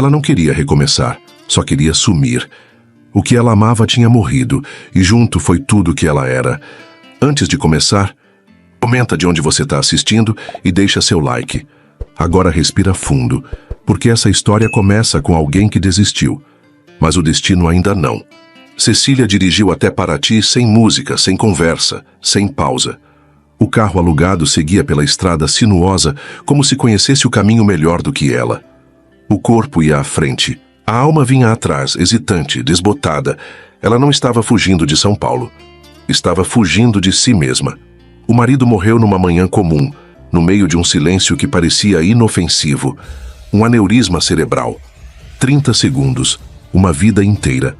Ela não queria recomeçar, só queria sumir. O que ela amava tinha morrido, e junto foi tudo o que ela era. Antes de começar, comenta de onde você está assistindo e deixa seu like. Agora respira fundo, porque essa história começa com alguém que desistiu. Mas o destino ainda não. Cecília dirigiu até Paraty sem música, sem conversa, sem pausa. O carro alugado seguia pela estrada sinuosa, como se conhecesse o caminho melhor do que ela. O corpo ia à frente. A alma vinha atrás, hesitante, desbotada. Ela não estava fugindo de São Paulo. Estava fugindo de si mesma. O marido morreu numa manhã comum, no meio de um silêncio que parecia inofensivo. Um aneurisma cerebral. 30 segundos. Uma vida inteira.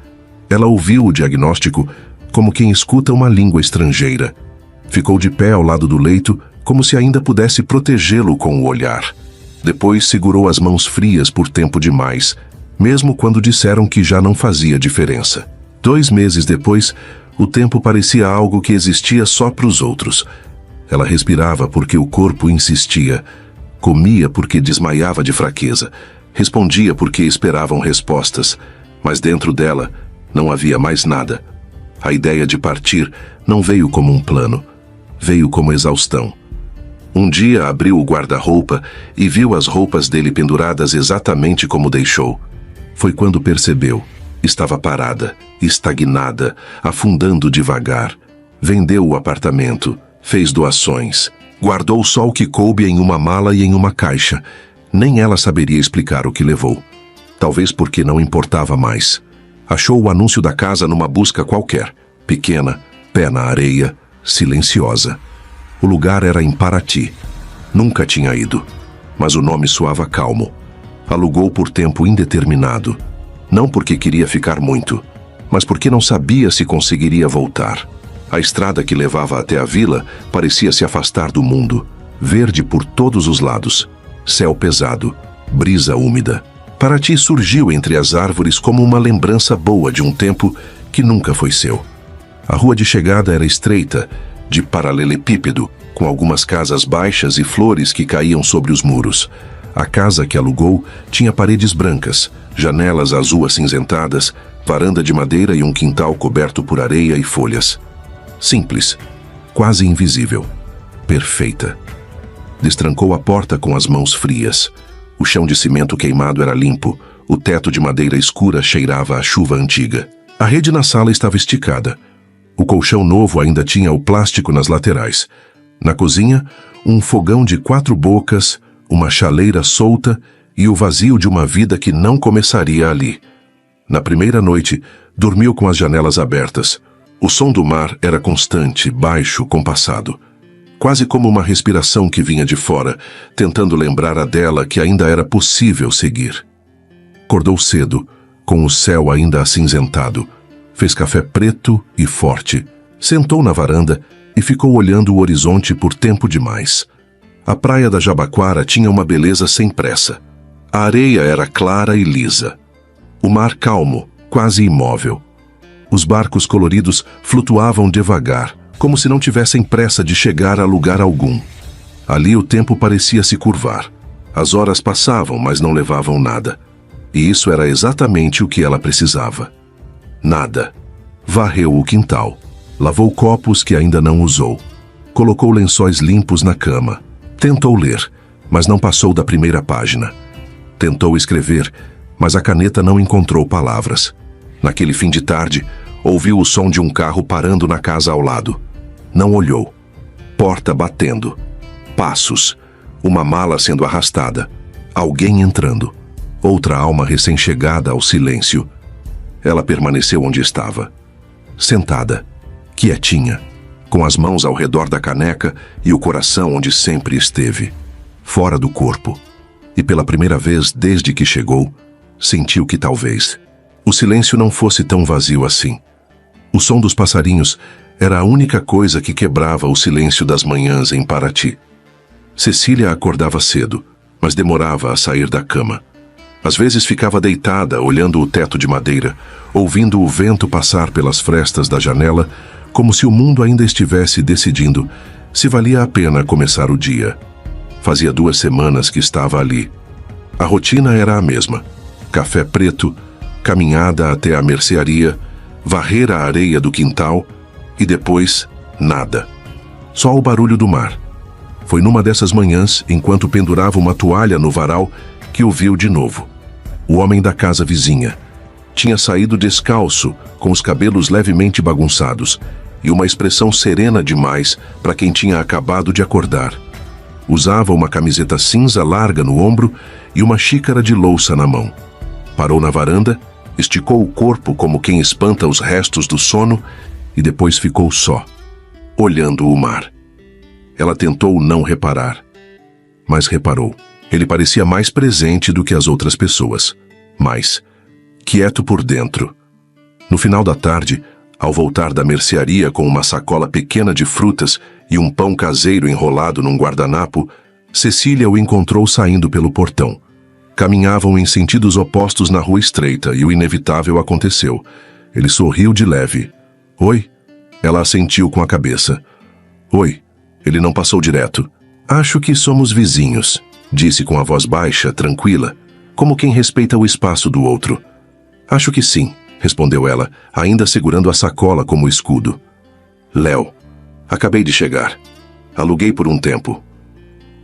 Ela ouviu o diagnóstico como quem escuta uma língua estrangeira. Ficou de pé ao lado do leito, como se ainda pudesse protegê-lo com o olhar. Depois segurou as mãos frias por tempo demais, mesmo quando disseram que já não fazia diferença. 2 meses depois, o tempo parecia algo que existia só para os outros. Ela respirava porque o corpo insistia, comia porque desmaiava de fraqueza, respondia porque esperavam respostas, mas dentro dela não havia mais nada. A ideia de partir não veio como um plano, veio como exaustão. Um dia abriu o guarda-roupa e viu as roupas dele penduradas exatamente como deixou. Foi quando percebeu. Estava parada, estagnada, afundando devagar. Vendeu o apartamento, fez doações, guardou só o que coube em uma mala e em uma caixa. Nem ela saberia explicar o que levou. Talvez porque não importava mais. Achou o anúncio da casa numa busca qualquer, pequena, pé na areia, silenciosa. O lugar era em Paraty. Nunca tinha ido, mas o nome soava calmo. Alugou por tempo indeterminado. Não porque queria ficar muito, mas porque não sabia se conseguiria voltar. A estrada que levava até a vila parecia se afastar do mundo. Verde por todos os lados. Céu pesado. Brisa úmida. Paraty surgiu entre as árvores como uma lembrança boa de um tempo que nunca foi seu. A rua de chegada era estreita, de paralelepípedo, com algumas casas baixas e flores que caíam sobre os muros. A casa que alugou tinha paredes brancas, janelas azul acinzentadas, varanda de madeira e um quintal coberto por areia e folhas. Simples, quase invisível, perfeita. Destrancou a porta com as mãos frias. O chão de cimento queimado era limpo, o teto de madeira escura cheirava a chuva antiga. A rede na sala estava esticada. O colchão novo ainda tinha o plástico nas laterais. Na cozinha, um fogão de 4 bocas, uma chaleira solta e o vazio de uma vida que não começaria ali. Na primeira noite, dormiu com as janelas abertas. O som do mar era constante, baixo, compassado. Quase como uma respiração que vinha de fora, tentando lembrar a dela que ainda era possível seguir. Acordou cedo, com o céu ainda acinzentado. Fez café preto e forte. Sentou na varanda e ficou olhando o horizonte por tempo demais. A praia da Jabaquara tinha uma beleza sem pressa. A areia era clara e lisa. O mar calmo, quase imóvel. Os barcos coloridos flutuavam devagar, como se não tivessem pressa de chegar a lugar algum. Ali o tempo parecia se curvar. As horas passavam, mas não levavam nada. E isso era exatamente o que ela precisava. Nada. Varreu o quintal. Lavou copos que ainda não usou. Colocou lençóis limpos na cama. Tentou ler, mas não passou da primeira página. Tentou escrever, mas a caneta não encontrou palavras. Naquele fim de tarde, ouviu o som de um carro parando na casa ao lado. Não olhou. Porta batendo. Passos. Uma mala sendo arrastada. Alguém entrando. Outra alma recém-chegada ao silêncio. Ela permaneceu onde estava. Sentada. Quietinha. Com as mãos ao redor da caneca e o coração onde sempre esteve. Fora do corpo. E pela primeira vez desde que chegou, sentiu que talvez o silêncio não fosse tão vazio assim. O som dos passarinhos era a única coisa que quebrava o silêncio das manhãs em Paraty. Cecília acordava cedo, mas demorava a sair da cama. Às vezes ficava deitada, olhando o teto de madeira, ouvindo o vento passar pelas frestas da janela, como se o mundo ainda estivesse decidindo se valia a pena começar o dia. Fazia 2 semanas que estava ali. A rotina era a mesma. café preto, caminhada até a mercearia, varrer a areia do quintal e depois nada. Só o barulho do mar. Foi numa dessas manhãs, enquanto pendurava uma toalha no varal, que o viu de novo. O homem da casa vizinha. Tinha saído descalço, com os cabelos levemente bagunçados, e uma expressão serena demais para quem tinha acabado de acordar. Usava uma camiseta cinza larga no ombro e uma xícara de louça na mão. Parou na varanda, esticou o corpo como quem espanta os restos do sono e depois ficou só, olhando o mar. Ela tentou não reparar, mas reparou. Ele parecia mais presente do que as outras pessoas, mais quieto por dentro. No final da tarde, ao voltar da mercearia com uma sacola pequena de frutas e um pão caseiro enrolado num guardanapo, Cecília o encontrou saindo pelo portão. Caminhavam em sentidos opostos na rua estreita e o inevitável aconteceu. Ele sorriu de leve. Oi? Ela assentiu com a cabeça. Oi. Ele não passou direto. Acho que somos vizinhos, disse com a voz baixa, tranquila, como quem respeita o espaço do outro. Acho que sim, respondeu ela, ainda segurando a sacola como escudo. Léo. Acabei de chegar. Aluguei por um tempo.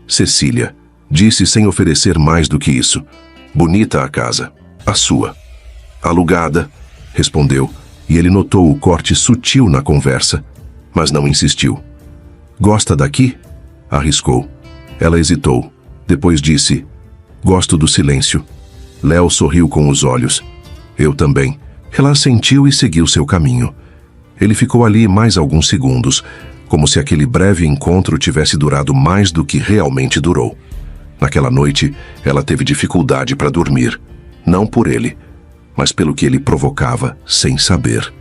Cecília, disse sem oferecer mais do que isso. Bonita a casa. A sua. Alugada, respondeu, e ele notou o corte sutil na conversa, mas não insistiu. Gosta daqui? Arriscou. Ela hesitou. Depois disse, gosto do silêncio. Léo sorriu com os olhos. Eu também. Ela assentiu e seguiu seu caminho. Ele ficou ali mais alguns segundos, como se aquele breve encontro tivesse durado mais do que realmente durou. Naquela noite, ela teve dificuldade para dormir. Não por ele, mas pelo que ele provocava, sem saber.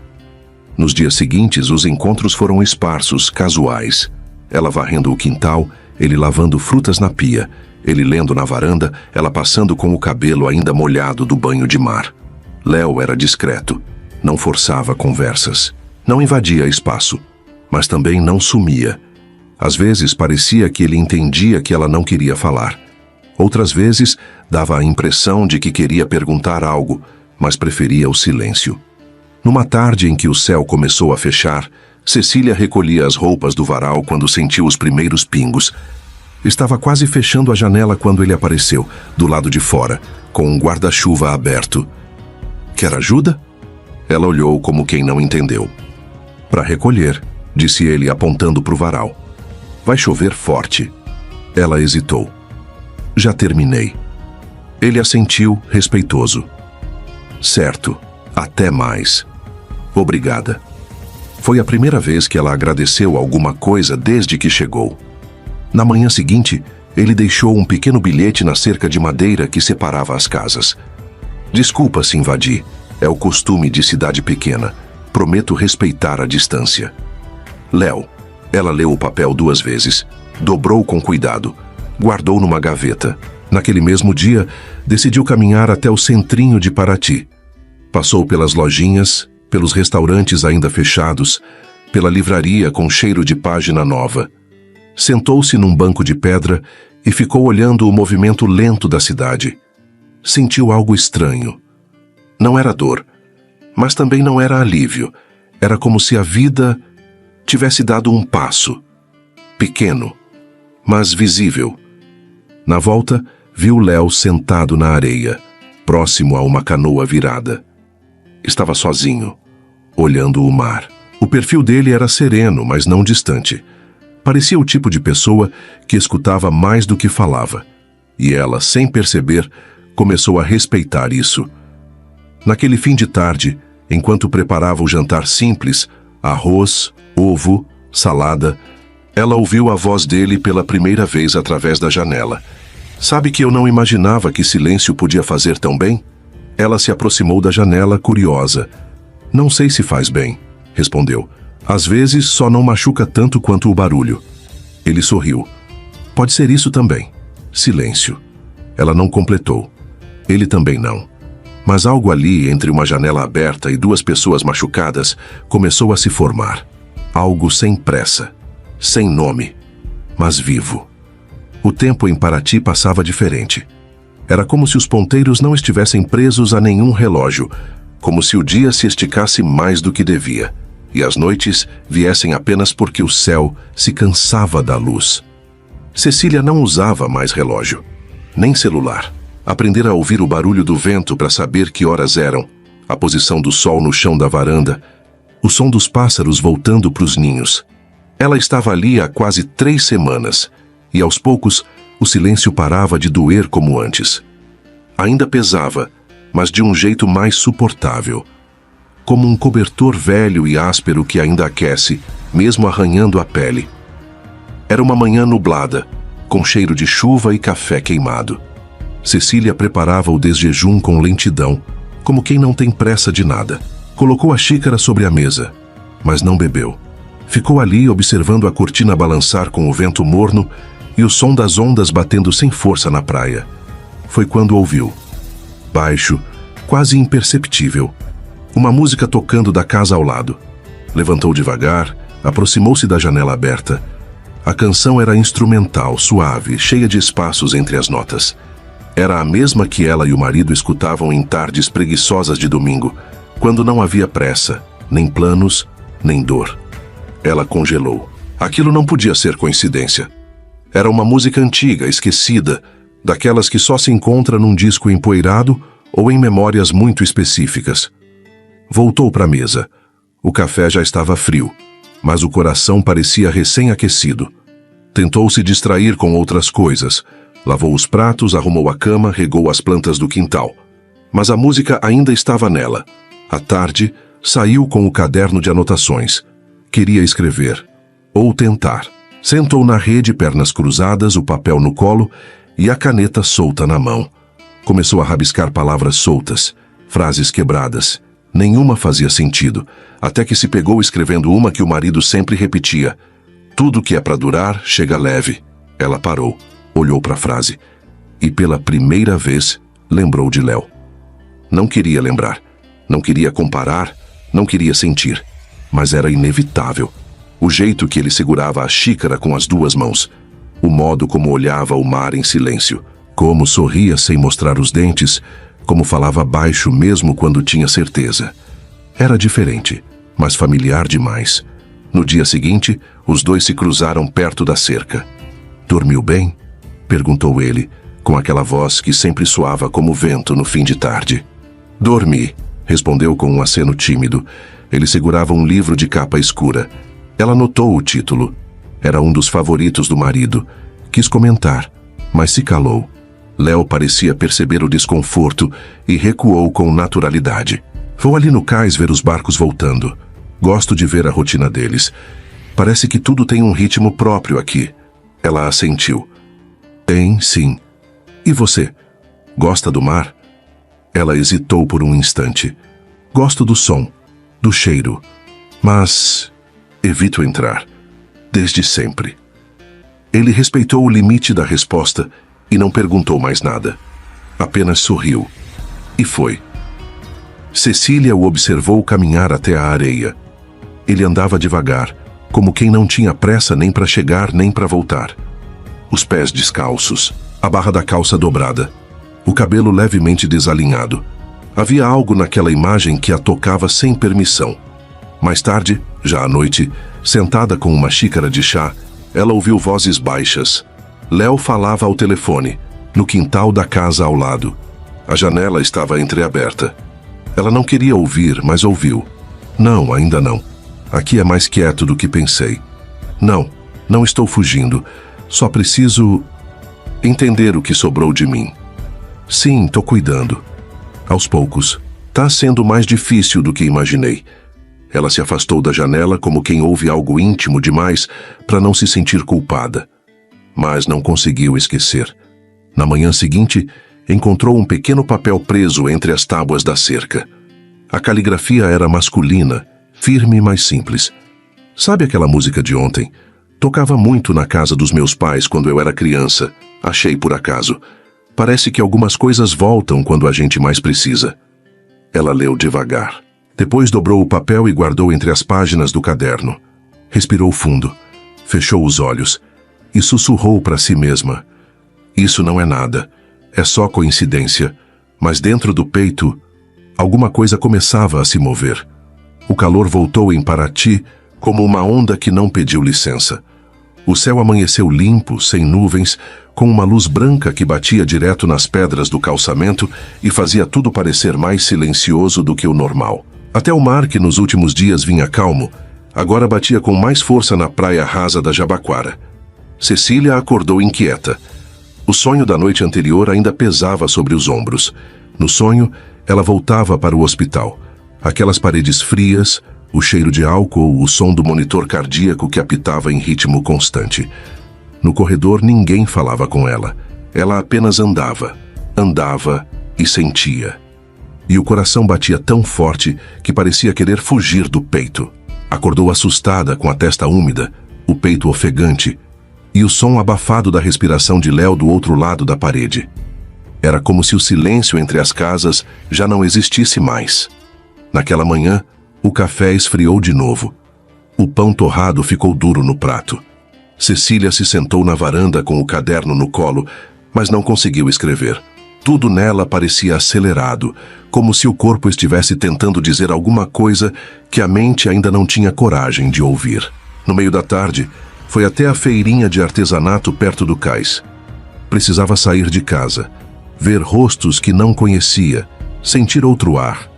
Nos dias seguintes, os encontros foram esparsos, casuais. Ela varrendo o quintal, ele lavando frutas na pia, ele lendo na varanda, ela passando com o cabelo ainda molhado do banho de mar. Léo era discreto, não forçava conversas, não invadia espaço, mas também não sumia. Às vezes parecia que ele entendia que ela não queria falar. Outras vezes dava a impressão de que queria perguntar algo, mas preferia o silêncio. Numa tarde em que o céu começou a fechar, Cecília recolhia as roupas do varal quando sentiu os primeiros pingos. Estava quase fechando a janela quando ele apareceu, do lado de fora, com um guarda-chuva aberto. Quer ajuda? Ela olhou como quem não entendeu. Para recolher, disse ele apontando para o varal. Vai chover forte. Ela hesitou. Já terminei. Ele assentiu, respeitoso. Certo, até mais. Obrigada. Foi a primeira vez que ela agradeceu alguma coisa desde que chegou. Na manhã seguinte, ele deixou um pequeno bilhete na cerca de madeira que separava as casas. Desculpa se invadi. É o costume de cidade pequena. Prometo respeitar a distância. Léo. Ela leu o papel 2 vezes. Dobrou com cuidado. Guardou numa gaveta. Naquele mesmo dia, decidiu caminhar até o centrinho de Paraty. Passou pelas lojinhas, pelos restaurantes ainda fechados, pela livraria com cheiro de página nova. Sentou-se num banco de pedra e ficou olhando o movimento lento da cidade. Sentiu algo estranho. Não era dor, mas também não era alívio. Era como se a vida tivesse dado um passo. Pequeno, mas visível. Na volta, viu Léo sentado na areia, próximo a uma canoa virada. Estava sozinho, olhando o mar. O perfil dele era sereno, mas não distante. Parecia o tipo de pessoa que escutava mais do que falava. E ela, sem perceber, começou a respeitar isso. Naquele fim de tarde, enquanto preparava o jantar simples, arroz, ovo, salada, ela ouviu a voz dele pela primeira vez através da janela. Sabe que eu não imaginava que silêncio podia fazer tão bem? Ela se aproximou da janela, curiosa. Não sei se faz bem, respondeu. Às vezes só não machuca tanto quanto o barulho. Ele sorriu. Pode ser isso também. Silêncio. Ela não completou. Ele também não. Mas algo ali, entre uma janela aberta e 2 pessoas machucadas, começou a se formar. Algo sem pressa, sem nome, mas vivo. O tempo em Paraty passava diferente. Era como se os ponteiros não estivessem presos a nenhum relógio, como se o dia se esticasse mais do que devia, e as noites viessem apenas porque o céu se cansava da luz. Cecília não usava mais relógio, nem celular. Aprendera a ouvir o barulho do vento para saber que horas eram, a posição do sol no chão da varanda, o som dos pássaros voltando para os ninhos. Ela estava ali há quase 3 semanas, e aos poucos o silêncio parava de doer como antes. Ainda pesava, mas de um jeito mais suportável. Como um cobertor velho e áspero que ainda aquece, mesmo arranhando a pele. Era uma manhã nublada, com cheiro de chuva e café queimado. Cecília preparava o desjejum com lentidão, como quem não tem pressa de nada. Colocou a xícara sobre a mesa, mas não bebeu. Ficou ali observando a cortina balançar com o vento morno e o som das ondas batendo sem força na praia. Foi quando ouviu, baixo, quase imperceptível, uma música tocando da casa ao lado. Levantou devagar, aproximou-se da janela aberta. A canção era instrumental, suave, cheia de espaços entre as notas. Era a mesma que ela e o marido escutavam em tardes preguiçosas de domingo, quando não havia pressa, nem planos, nem dor. Ela congelou. Aquilo não podia ser coincidência. Era uma música antiga, esquecida, daquelas que só se encontra num disco empoeirado ou em memórias muito específicas. Voltou para a mesa. O café já estava frio, mas o coração parecia recém-aquecido. Tentou se distrair com outras coisas. Lavou os pratos, arrumou a cama, regou as plantas do quintal. Mas a música ainda estava nela. À tarde, saiu com o caderno de anotações. Queria escrever. Ou tentar. Sentou na rede, pernas cruzadas, o papel no colo e a caneta solta na mão. Começou a rabiscar palavras soltas, frases quebradas. Nenhuma fazia sentido, até que se pegou escrevendo uma que o marido sempre repetia. Tudo que é para durar, chega leve. Ela parou, olhou para a frase e pela primeira vez lembrou de Léo. Não queria lembrar, não queria comparar, não queria sentir, mas era inevitável. O jeito que ele segurava a xícara com as 2 mãos, o modo como olhava o mar em silêncio, como sorria sem mostrar os dentes, como falava baixo mesmo quando tinha certeza. Era diferente, mas familiar demais. No dia seguinte, os dois se cruzaram perto da cerca. "Dormiu bem?" perguntou ele, com aquela voz que sempre soava como vento no fim de tarde. "Dormi", respondeu com um aceno tímido. Ele segurava um livro de capa escura. Ela notou o título. Era um dos favoritos do marido. Quis comentar, mas se calou. Léo parecia perceber o desconforto e recuou com naturalidade. "Vou ali no cais ver os barcos voltando. Gosto de ver a rotina deles. Parece que tudo tem um ritmo próprio aqui." Ela assentiu. "Tem, sim. E você? Gosta do mar?" Ela hesitou por um instante. "Gosto do som, do cheiro, mas evito entrar, desde sempre." Ele respeitou o limite da resposta e não perguntou mais nada. Apenas sorriu. E foi. Cecília o observou caminhar até a areia. Ele andava devagar, como quem não tinha pressa nem para chegar nem para voltar. Os pés descalços, a barra da calça dobrada, o cabelo levemente desalinhado. Havia algo naquela imagem que a tocava sem permissão. Mais tarde, já à noite, sentada com uma xícara de chá, ela ouviu vozes baixas. Léo falava ao telefone, no quintal da casa ao lado. A janela estava entreaberta. Ela não queria ouvir, mas ouviu. "Não, ainda não. Aqui é mais quieto do que pensei. Não, não estou fugindo. Só preciso entender o que sobrou de mim. Sim, tô cuidando. Aos poucos. Tá sendo mais difícil do que imaginei." Ela se afastou da janela como quem ouve algo íntimo demais para não se sentir culpada. Mas não conseguiu esquecer. Na manhã seguinte, encontrou um pequeno papel preso entre as tábuas da cerca. A caligrafia era masculina, firme, mas simples. "Sabe aquela música de ontem? Tocava muito na casa dos meus pais quando eu era criança. Achei por acaso. Parece que algumas coisas voltam quando a gente mais precisa." Ela leu devagar. Depois dobrou o papel e guardou entre as páginas do caderno. Respirou fundo, fechou os olhos e sussurrou para si mesma: "Isso não é nada. é só coincidência, mas dentro do peito, alguma coisa começava a se mover. O calor voltou em Paraty como uma onda que não pediu licença. O céu amanheceu limpo, sem nuvens, com uma luz branca que batia direto nas pedras do calçamento e fazia tudo parecer mais silencioso do que o normal. Até o mar, que nos últimos dias vinha calmo, agora batia com mais força na praia rasa da Jabaquara. Cecília acordou inquieta. O sonho da noite anterior ainda pesava sobre os ombros. No sonho, ela voltava para o hospital. Aquelas paredes frias, o cheiro de álcool, o som do monitor cardíaco que apitava em ritmo constante. No corredor, ninguém falava com ela. Ela apenas andava e sentia. E o coração batia tão forte que parecia querer fugir do peito. Acordou assustada, com a testa úmida, o peito ofegante, e o som abafado da respiração de Léo do outro lado da parede. Era como se o silêncio entre as casas já não existisse mais. Naquela manhã, o café esfriou de novo. O pão torrado ficou duro no prato. Cecília se sentou na varanda com o caderno no colo, mas não conseguiu escrever. Tudo nela parecia acelerado, como se o corpo estivesse tentando dizer alguma coisa que a mente ainda não tinha coragem de ouvir. No meio da tarde, foi até a feirinha de artesanato perto do cais. Precisava sair de casa, ver rostos que não conhecia, sentir outro ar.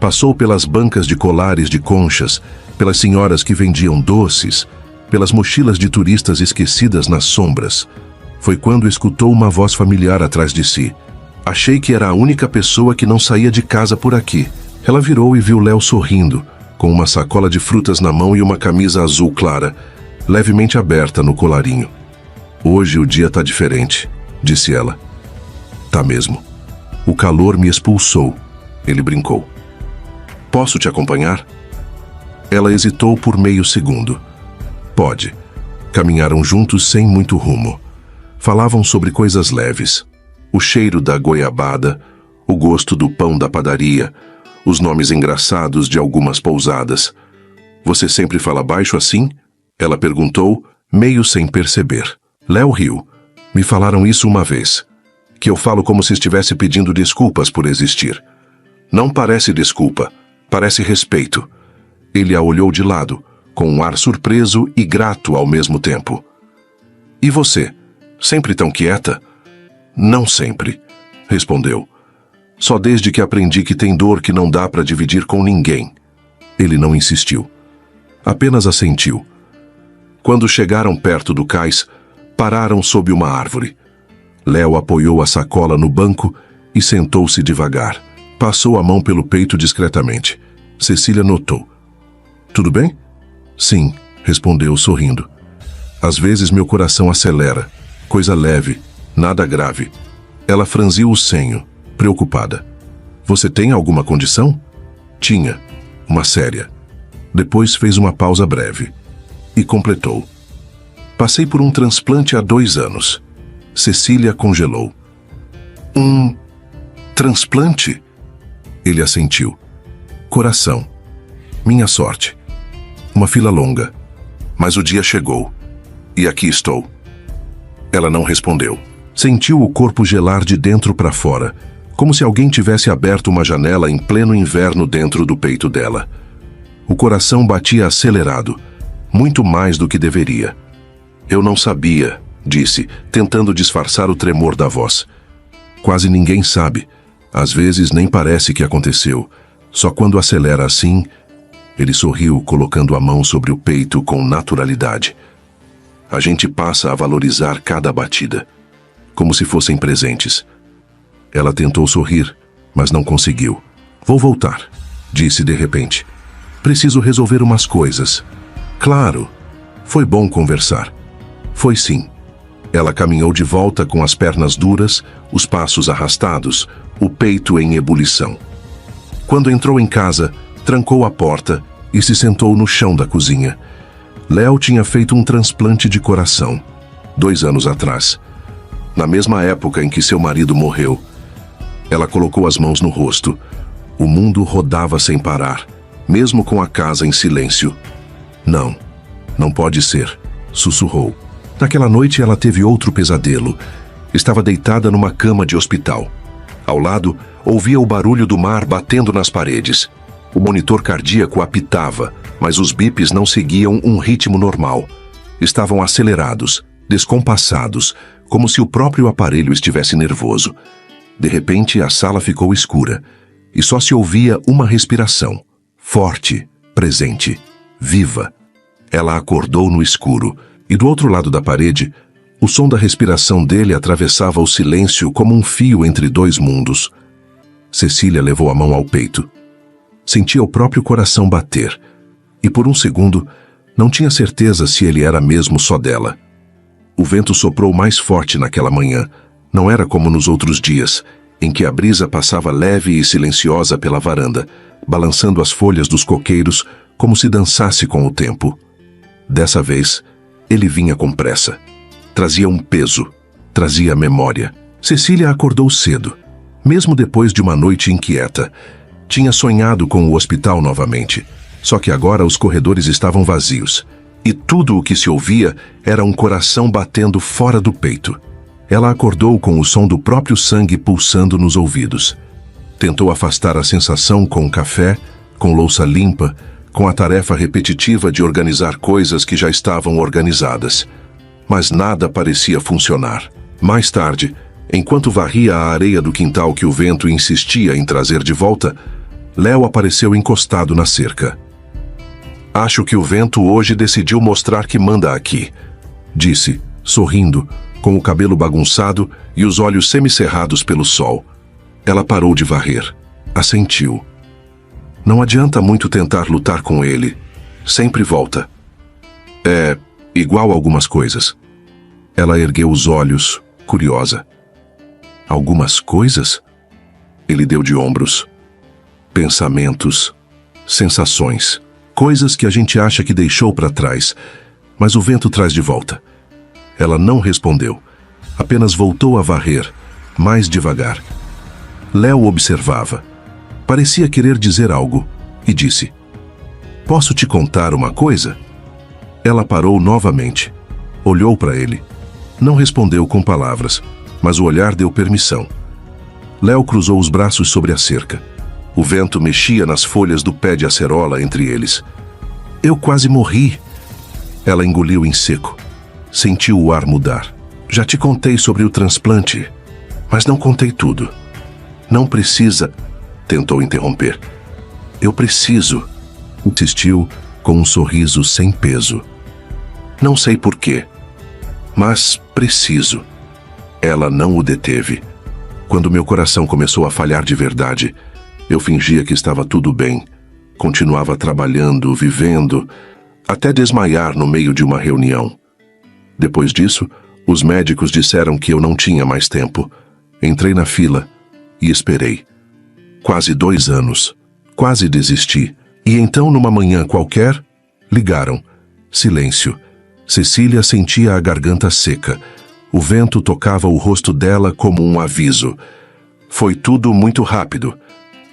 Passou pelas bancas de colares de conchas, pelas senhoras que vendiam doces, pelas mochilas de turistas esquecidas nas sombras. Foi quando escutou uma voz familiar atrás de si. Achei que era a única pessoa que não saía de casa por aqui. Ela virou e viu Léo sorrindo, com uma sacola de frutas na mão e uma camisa azul clara, levemente aberta no colarinho. Hoje o dia tá diferente, disse ela. Tá mesmo. O calor me expulsou, ele brincou. Posso te acompanhar? Ela hesitou por meio segundo. Pode. Caminharam juntos sem muito rumo. Falavam sobre coisas leves. O cheiro da goiabada, o gosto do pão da padaria, os nomes engraçados de algumas pousadas. Você sempre fala baixo assim? Ela perguntou, meio sem perceber. Léo riu. Me falaram isso uma vez. Que eu falo como se estivesse pedindo desculpas por existir. Não parece desculpa, parece respeito. Ele a olhou de lado, com um ar surpreso e grato ao mesmo tempo. E você? Sempre tão quieta? Não sempre, respondeu. Só desde que aprendi que tem dor que não dá para dividir com ninguém. Ele não insistiu. Apenas assentiu. Quando chegaram perto do cais, pararam sob uma árvore. Léo apoiou a sacola no banco e sentou-se devagar. Passou a mão pelo peito discretamente. Cecília notou. Tudo bem? Sim, respondeu sorrindo. Às vezes meu coração acelera. Coisa leve, nada grave. Ela franziu o senho, preocupada. Você tem alguma condição? Tinha, uma séria. Depois fez uma pausa breve. E completou. Passei por um transplante há 2 anos. Cecília congelou. Um transplante? Ele assentiu. Coração. Minha sorte. Uma fila longa. Mas o dia chegou. E aqui estou. Ela não respondeu. Sentiu o corpo gelar de dentro para fora, como se alguém tivesse aberto uma janela em pleno inverno dentro do peito dela. O coração batia acelerado, muito mais do que deveria. Eu não sabia, disse, tentando disfarçar o tremor da voz. Quase ninguém sabe. Às vezes nem parece que aconteceu. Só quando acelera assim... Ele sorriu, colocando a mão sobre o peito com naturalidade. A gente passa a valorizar cada batida, como se fossem presentes. Ela tentou sorrir, mas não conseguiu. Vou voltar, disse de repente. Preciso resolver umas coisas. Claro, foi bom conversar. Foi sim. Ela caminhou de volta com as pernas duras, os passos arrastados, o peito em ebulição. Quando entrou em casa, trancou a porta e se sentou no chão da cozinha. Léo tinha feito um transplante de coração, 2 anos atrás. Na mesma época em que seu marido morreu. Ela colocou as mãos no rosto. O mundo rodava sem parar, mesmo com a casa em silêncio. Não, não pode ser, sussurrou. Naquela noite ela teve outro pesadelo. Estava deitada numa cama de hospital. Ao lado, ouvia o barulho do mar batendo nas paredes. O monitor cardíaco apitava, mas os bips não seguiam um ritmo normal. Estavam acelerados, descompassados, como se o próprio aparelho estivesse nervoso. De repente, a sala ficou escura e só se ouvia uma respiração, forte, presente, viva. Ela acordou no escuro e do outro lado da parede, o som da respiração dele atravessava o silêncio como um fio entre dois mundos. Cecília levou a mão ao peito. Sentia o próprio coração bater e por um segundo não tinha certeza se ele era mesmo só dela. O vento soprou mais forte naquela manhã. Não era como nos outros dias, em que a brisa passava leve e silenciosa pela varanda, balançando as folhas dos coqueiros como se dançasse com o tempo. Dessa vez, ele vinha com pressa. Trazia um peso, trazia memória. Cecília acordou cedo, mesmo depois de uma noite inquieta. Tinha sonhado com o hospital novamente, só que agora os corredores estavam vazios, e tudo o que se ouvia era um coração batendo fora do peito. Ela acordou com o som do próprio sangue pulsando nos ouvidos. Tentou afastar a sensação com café, com louça limpa, com a tarefa repetitiva de organizar coisas que já estavam organizadas. Mas nada parecia funcionar. Mais tarde, enquanto varria a areia do quintal que o vento insistia em trazer de volta, Léo apareceu encostado na cerca. "Acho que o vento hoje decidiu mostrar que manda aqui", disse, sorrindo, com o cabelo bagunçado e os olhos semicerrados pelo sol. Ela parou de varrer. Assentiu. "Não adianta muito tentar lutar com ele. Sempre volta. É igual a algumas coisas." Ela ergueu os olhos, curiosa. "Algumas coisas?" Ele deu de ombros. "Pensamentos, sensações, coisas que a gente acha que deixou para trás, mas o vento traz de volta." Ela não respondeu, apenas voltou a varrer, mais devagar. Léo observava. Parecia querer dizer algo, e disse: "Posso te contar uma coisa?" Ela parou novamente. Olhou para ele. Não respondeu com palavras, mas o olhar deu permissão. Léo cruzou os braços sobre a cerca. O vento mexia nas folhas do pé de acerola entre eles. "Eu quase morri." Ela engoliu em seco. Sentiu o ar mudar. "Já te contei sobre o transplante, mas não contei tudo." "Não precisa", tentou interromper. "Eu preciso", insistiu com um sorriso sem peso. "Não sei porquê, mas preciso." Ela não o deteve. Quando meu coração começou a falhar de verdade, eu fingia que estava tudo bem. Continuava trabalhando, vivendo, até desmaiar no meio de uma reunião. Depois disso, os médicos disseram que eu não tinha mais tempo. Entrei na fila e esperei. Quase 2 anos. Quase desisti. E então, numa manhã qualquer, ligaram. Silêncio. Cecília sentia a garganta seca. O vento tocava o rosto dela como um aviso. Foi tudo muito rápido.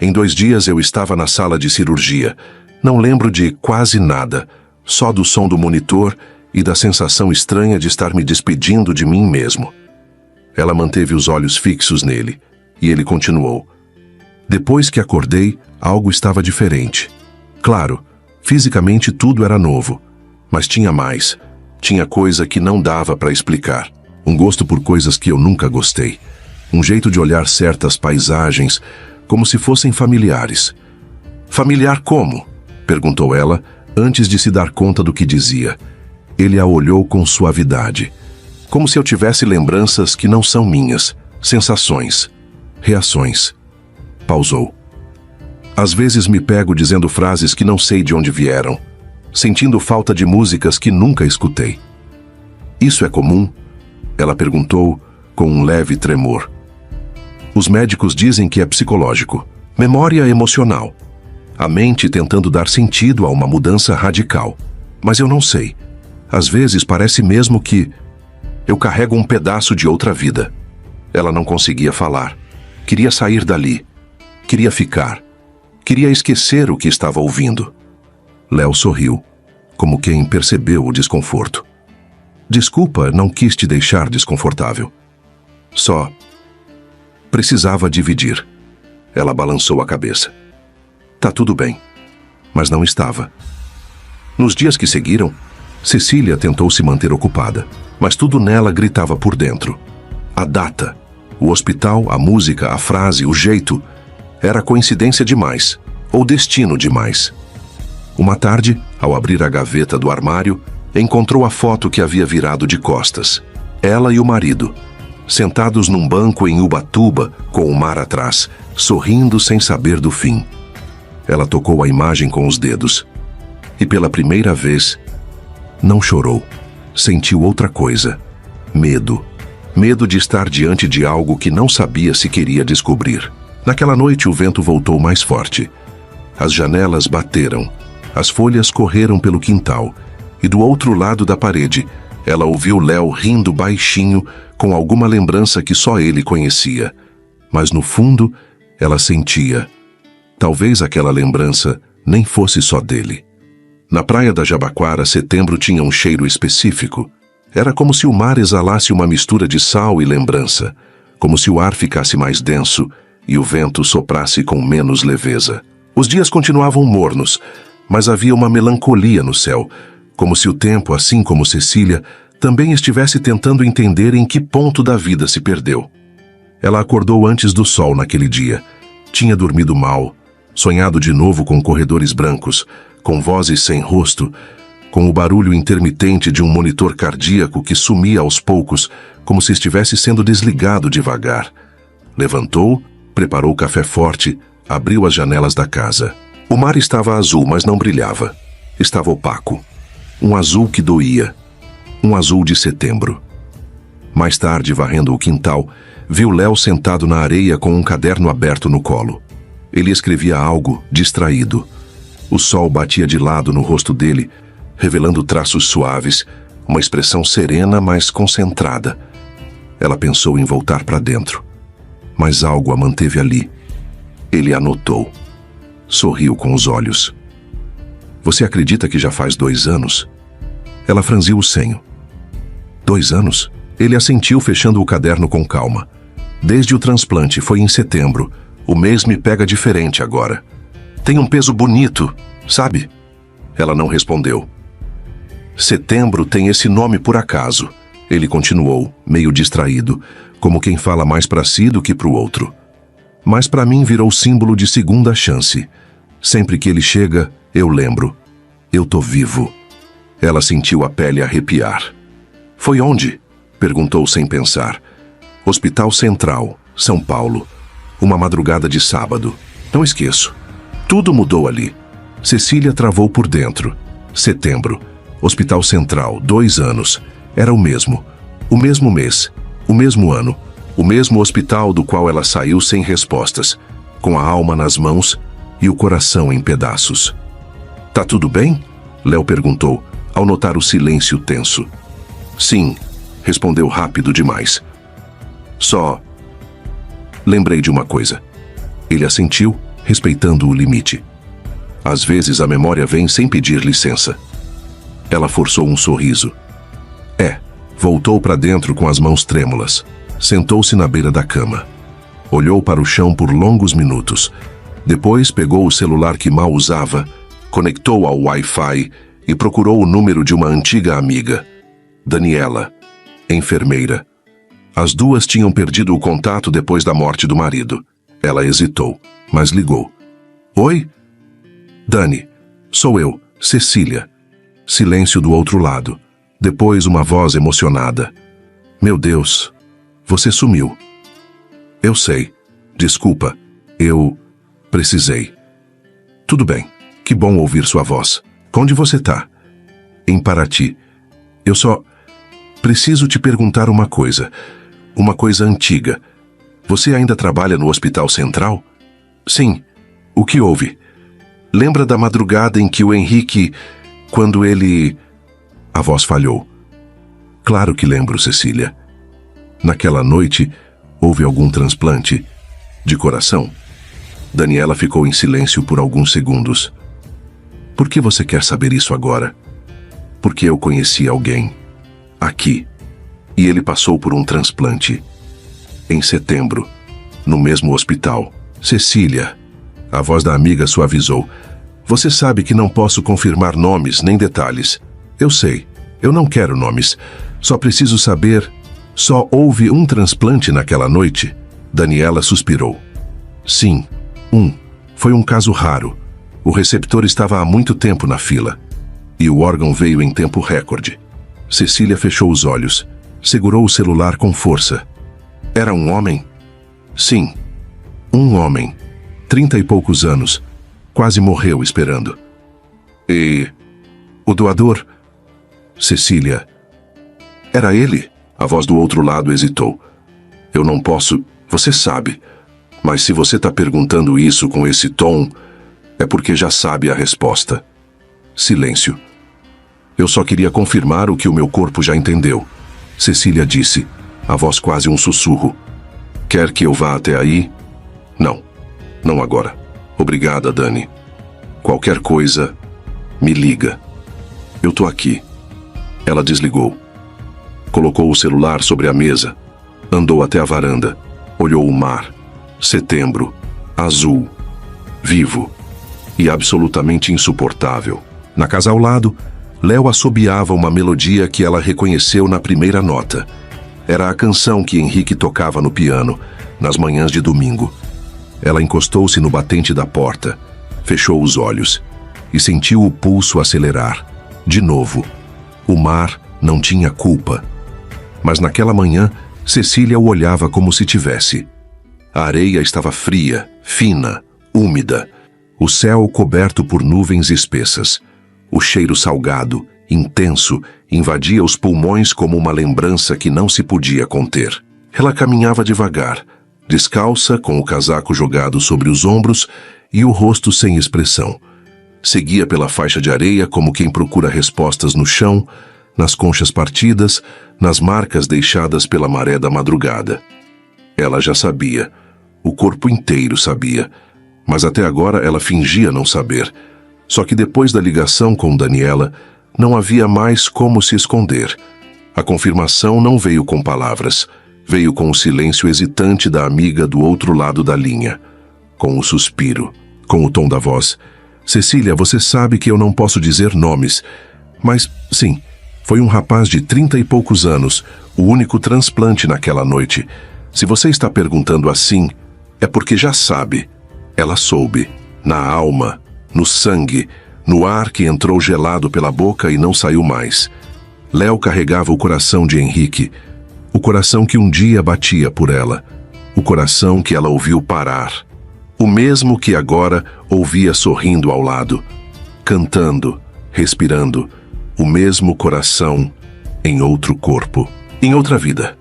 Em 2 dias eu estava na sala de cirurgia. Não lembro de quase nada, só do som do monitor e da sensação estranha de estar me despedindo de mim mesmo. Ela manteve os olhos fixos nele, e ele continuou. "Depois que acordei, algo estava diferente. Claro, fisicamente tudo era novo, mas tinha mais. Tinha coisa que não dava para explicar. Um gosto por coisas que eu nunca gostei. Um jeito de olhar certas paisagens, como se fossem familiares." "Familiar como?" perguntou ela, antes de se dar conta do que dizia. Ele a olhou com suavidade, como se eu tivesse lembranças que não são minhas, sensações, reações. Pausou. "Às vezes me pego dizendo frases que não sei de onde vieram, sentindo falta de músicas que nunca escutei." "Isso é comum?" ela perguntou, com um leve tremor. "Os médicos dizem que é psicológico, memória emocional. A mente tentando dar sentido a uma mudança radical. Mas eu não sei. Às vezes parece mesmo que eu carrego um pedaço de outra vida." Ela não conseguia falar. Queria sair dali. Queria ficar. Queria esquecer o que estava ouvindo. Léo sorriu, como quem percebeu o desconforto. "Desculpa, não quis te deixar desconfortável." Só precisava dividir. Ela balançou a cabeça. Tá tudo bem. Mas não estava. Nos dias que seguiram, Cecília tentou se manter ocupada, mas tudo nela gritava por dentro. A data, o hospital, a música, a frase, o jeito, era coincidência demais, ou destino demais. Uma tarde, ao abrir a gaveta do armário, encontrou a foto que havia virado de costas. Ela e o marido, sentados num banco em Ubatuba, com o mar atrás, sorrindo sem saber do fim. Ela tocou a imagem com os dedos. E pela primeira vez, não chorou. Sentiu outra coisa. Medo. Medo de estar diante de algo que não sabia se queria descobrir. Naquela noite, o vento voltou mais forte. As janelas bateram. As folhas correram pelo quintal. E do outro lado da parede, ela ouviu Léo rindo baixinho com alguma lembrança que só ele conhecia. Mas no fundo, ela sentia. Talvez aquela lembrança nem fosse só dele. Na praia da Jabaquara, setembro tinha um cheiro específico. Era como se o mar exalasse uma mistura de sal e lembrança, como se o ar ficasse mais denso e o vento soprasse com menos leveza. Os dias continuavam mornos, mas havia uma melancolia no céu, como se o tempo, assim como Cecília, também estivesse tentando entender em que ponto da vida se perdeu. Ela acordou antes do sol naquele dia. Tinha dormido mal, sonhado de novo com corredores brancos, com vozes sem rosto, com o barulho intermitente de um monitor cardíaco que sumia aos poucos, como se estivesse sendo desligado devagar. Levantou, preparou o café forte, abriu as janelas da casa. O mar estava azul, mas não brilhava. Estava opaco. Um azul que doía. Um azul de setembro. Mais tarde, varrendo o quintal, viu Léo sentado na areia com um caderno aberto no colo. Ele escrevia algo, distraído. O sol batia de lado no rosto dele, revelando traços suaves, uma expressão serena, mas concentrada. Ela pensou em voltar para dentro, mas algo a manteve ali. Ele anotou. Sorriu com os olhos. Você acredita que já faz 2 anos? Ela franziu o senho. 2 anos? Ele assentiu, fechando o caderno com calma. Desde o transplante, foi em setembro. O mês me pega diferente agora. Tem um peso bonito, sabe? Ela não respondeu. Setembro tem esse nome por acaso. Ele continuou, meio distraído, como quem fala mais para si do que para o outro. Mas para mim virou símbolo de segunda chance. Sempre que ele chega, eu lembro. Eu tô vivo. Ela sentiu a pele arrepiar. Foi onde? Perguntou sem pensar. Hospital Central, São Paulo. Uma madrugada de sábado. Não esqueço. Tudo mudou ali. Cecília travou por dentro. Setembro. Hospital Central, 2 anos. Era o mesmo. O mesmo mês. O mesmo ano. O mesmo hospital do qual ela saiu sem respostas, com a alma nas mãos e o coração em pedaços. Tá tudo bem? Léo perguntou, ao notar o silêncio tenso. Sim, respondeu rápido demais. Só lembrei de uma coisa. Ele assentiu, respeitando o limite. Às vezes a memória vem sem pedir licença. Ela forçou um sorriso. Voltou para dentro com as mãos trêmulas. Sentou-se na beira da cama. Olhou para o chão por longos minutos. Depois pegou o celular que mal usava, conectou ao Wi-Fi e procurou o número de uma antiga amiga. Daniela, enfermeira. As duas tinham perdido o contato depois da morte do marido. Ela hesitou, mas ligou. Oi? Dani, sou eu, Cecília. Silêncio do outro lado. Depois uma voz emocionada. Meu Deus, você sumiu. Eu sei. Desculpa, eu precisei. Tudo bem, que bom ouvir sua voz. Onde você tá? Em Paraty. Eu só preciso te perguntar uma coisa antiga. Você ainda trabalha no Hospital Central? Sim. O que houve? Lembra da madrugada em que o Henrique, quando ele... A voz falhou. Claro que lembro, Cecília. Naquela noite, houve algum transplante de coração? Daniela ficou em silêncio por alguns segundos. Por que você quer saber isso agora? Porque eu conheci alguém. Aqui. E ele passou por um transplante. Em setembro, no mesmo hospital. Cecília. A voz da amiga suavizou. Você sabe que não posso confirmar nomes nem detalhes. Eu sei. Eu não quero nomes. Só preciso saber. Só houve um transplante naquela noite? Daniela suspirou. Sim, Foi um caso raro. O receptor estava há muito tempo na fila. E o órgão veio em tempo recorde. Cecília fechou os olhos. Segurou o celular com força. Era um homem? Sim. Um homem. 30 e poucos anos. Quase morreu esperando. E... o doador? Cecília. Era ele? A voz do outro lado hesitou. Eu não posso... Você sabe. Mas se você está perguntando isso com esse tom, é porque já sabe a resposta. Silêncio. Eu só queria confirmar o que o meu corpo já entendeu. Cecília disse, a voz quase um sussurro. Quer que eu vá até aí? Não. Não agora. Obrigada, Dani. Qualquer coisa, me liga. Eu tô aqui. Ela desligou. Colocou o celular sobre a mesa. Andou até a varanda. Olhou o mar. Setembro. Azul. Vivo. E absolutamente insuportável. Na casa ao lado, Léo assobiava uma melodia que ela reconheceu na primeira nota. Era a canção que Henrique tocava no piano, nas manhãs de domingo. Ela encostou-se no batente da porta, fechou os olhos e sentiu o pulso acelerar. De novo. O mar não tinha culpa. Mas naquela manhã, Cecília o olhava como se tivesse. A areia estava fria, fina, úmida. O céu coberto por nuvens espessas. O cheiro salgado, intenso, invadia os pulmões como uma lembrança que não se podia conter. Ela caminhava devagar, descalça, com o casaco jogado sobre os ombros e o rosto sem expressão. Seguia pela faixa de areia como quem procura respostas no chão, nas conchas partidas, nas marcas deixadas pela maré da madrugada. Ela já sabia. O corpo inteiro sabia. Mas até agora ela fingia não saber. Só que depois da ligação com Daniela, não havia mais como se esconder. A confirmação não veio com palavras. Veio com o silêncio hesitante da amiga do outro lado da linha. Com o suspiro. Com o tom da voz. Cecília, você sabe que eu não posso dizer nomes. Mas, sim, foi um rapaz de 30 e poucos anos, o único transplante naquela noite. Se você está perguntando assim, é porque já sabe. Ela soube. Na alma, no sangue, no ar que entrou gelado pela boca e não saiu mais. Léo carregava o coração de Henrique. O coração que um dia batia por ela. O coração que ela ouviu parar. O mesmo que agora ouvia sorrindo ao lado. Cantando, respirando. O mesmo coração em outro corpo. Em outra vida.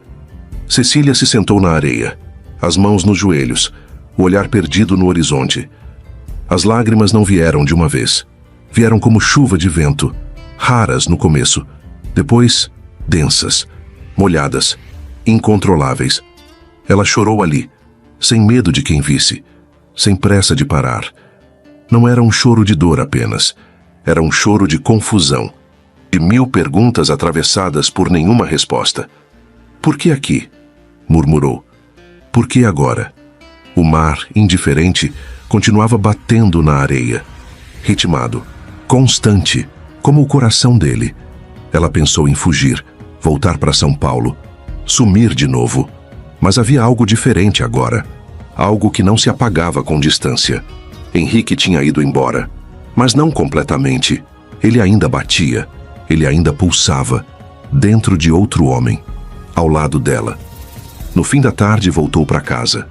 Cecília se sentou na areia. As mãos nos joelhos. O olhar perdido no horizonte. As lágrimas não vieram de uma vez. Vieram como chuva de vento. Raras no começo. Depois, densas. Molhadas. Incontroláveis. Ela chorou ali. Sem medo de quem visse. Sem pressa de parar. Não era um choro de dor apenas. Era um choro de confusão. De 1000 perguntas atravessadas por nenhuma resposta. Por que aqui? Murmurou. Por que agora? O mar, indiferente, continuava batendo na areia. Ritmado, constante, como o coração dele. Ela pensou em fugir, voltar para São Paulo, sumir de novo. Mas havia algo diferente agora. Algo que não se apagava com distância. Henrique tinha ido embora. Mas não completamente. Ele ainda batia. Ele ainda pulsava. Dentro de outro homem. Ao lado dela. No fim da tarde voltou para casa.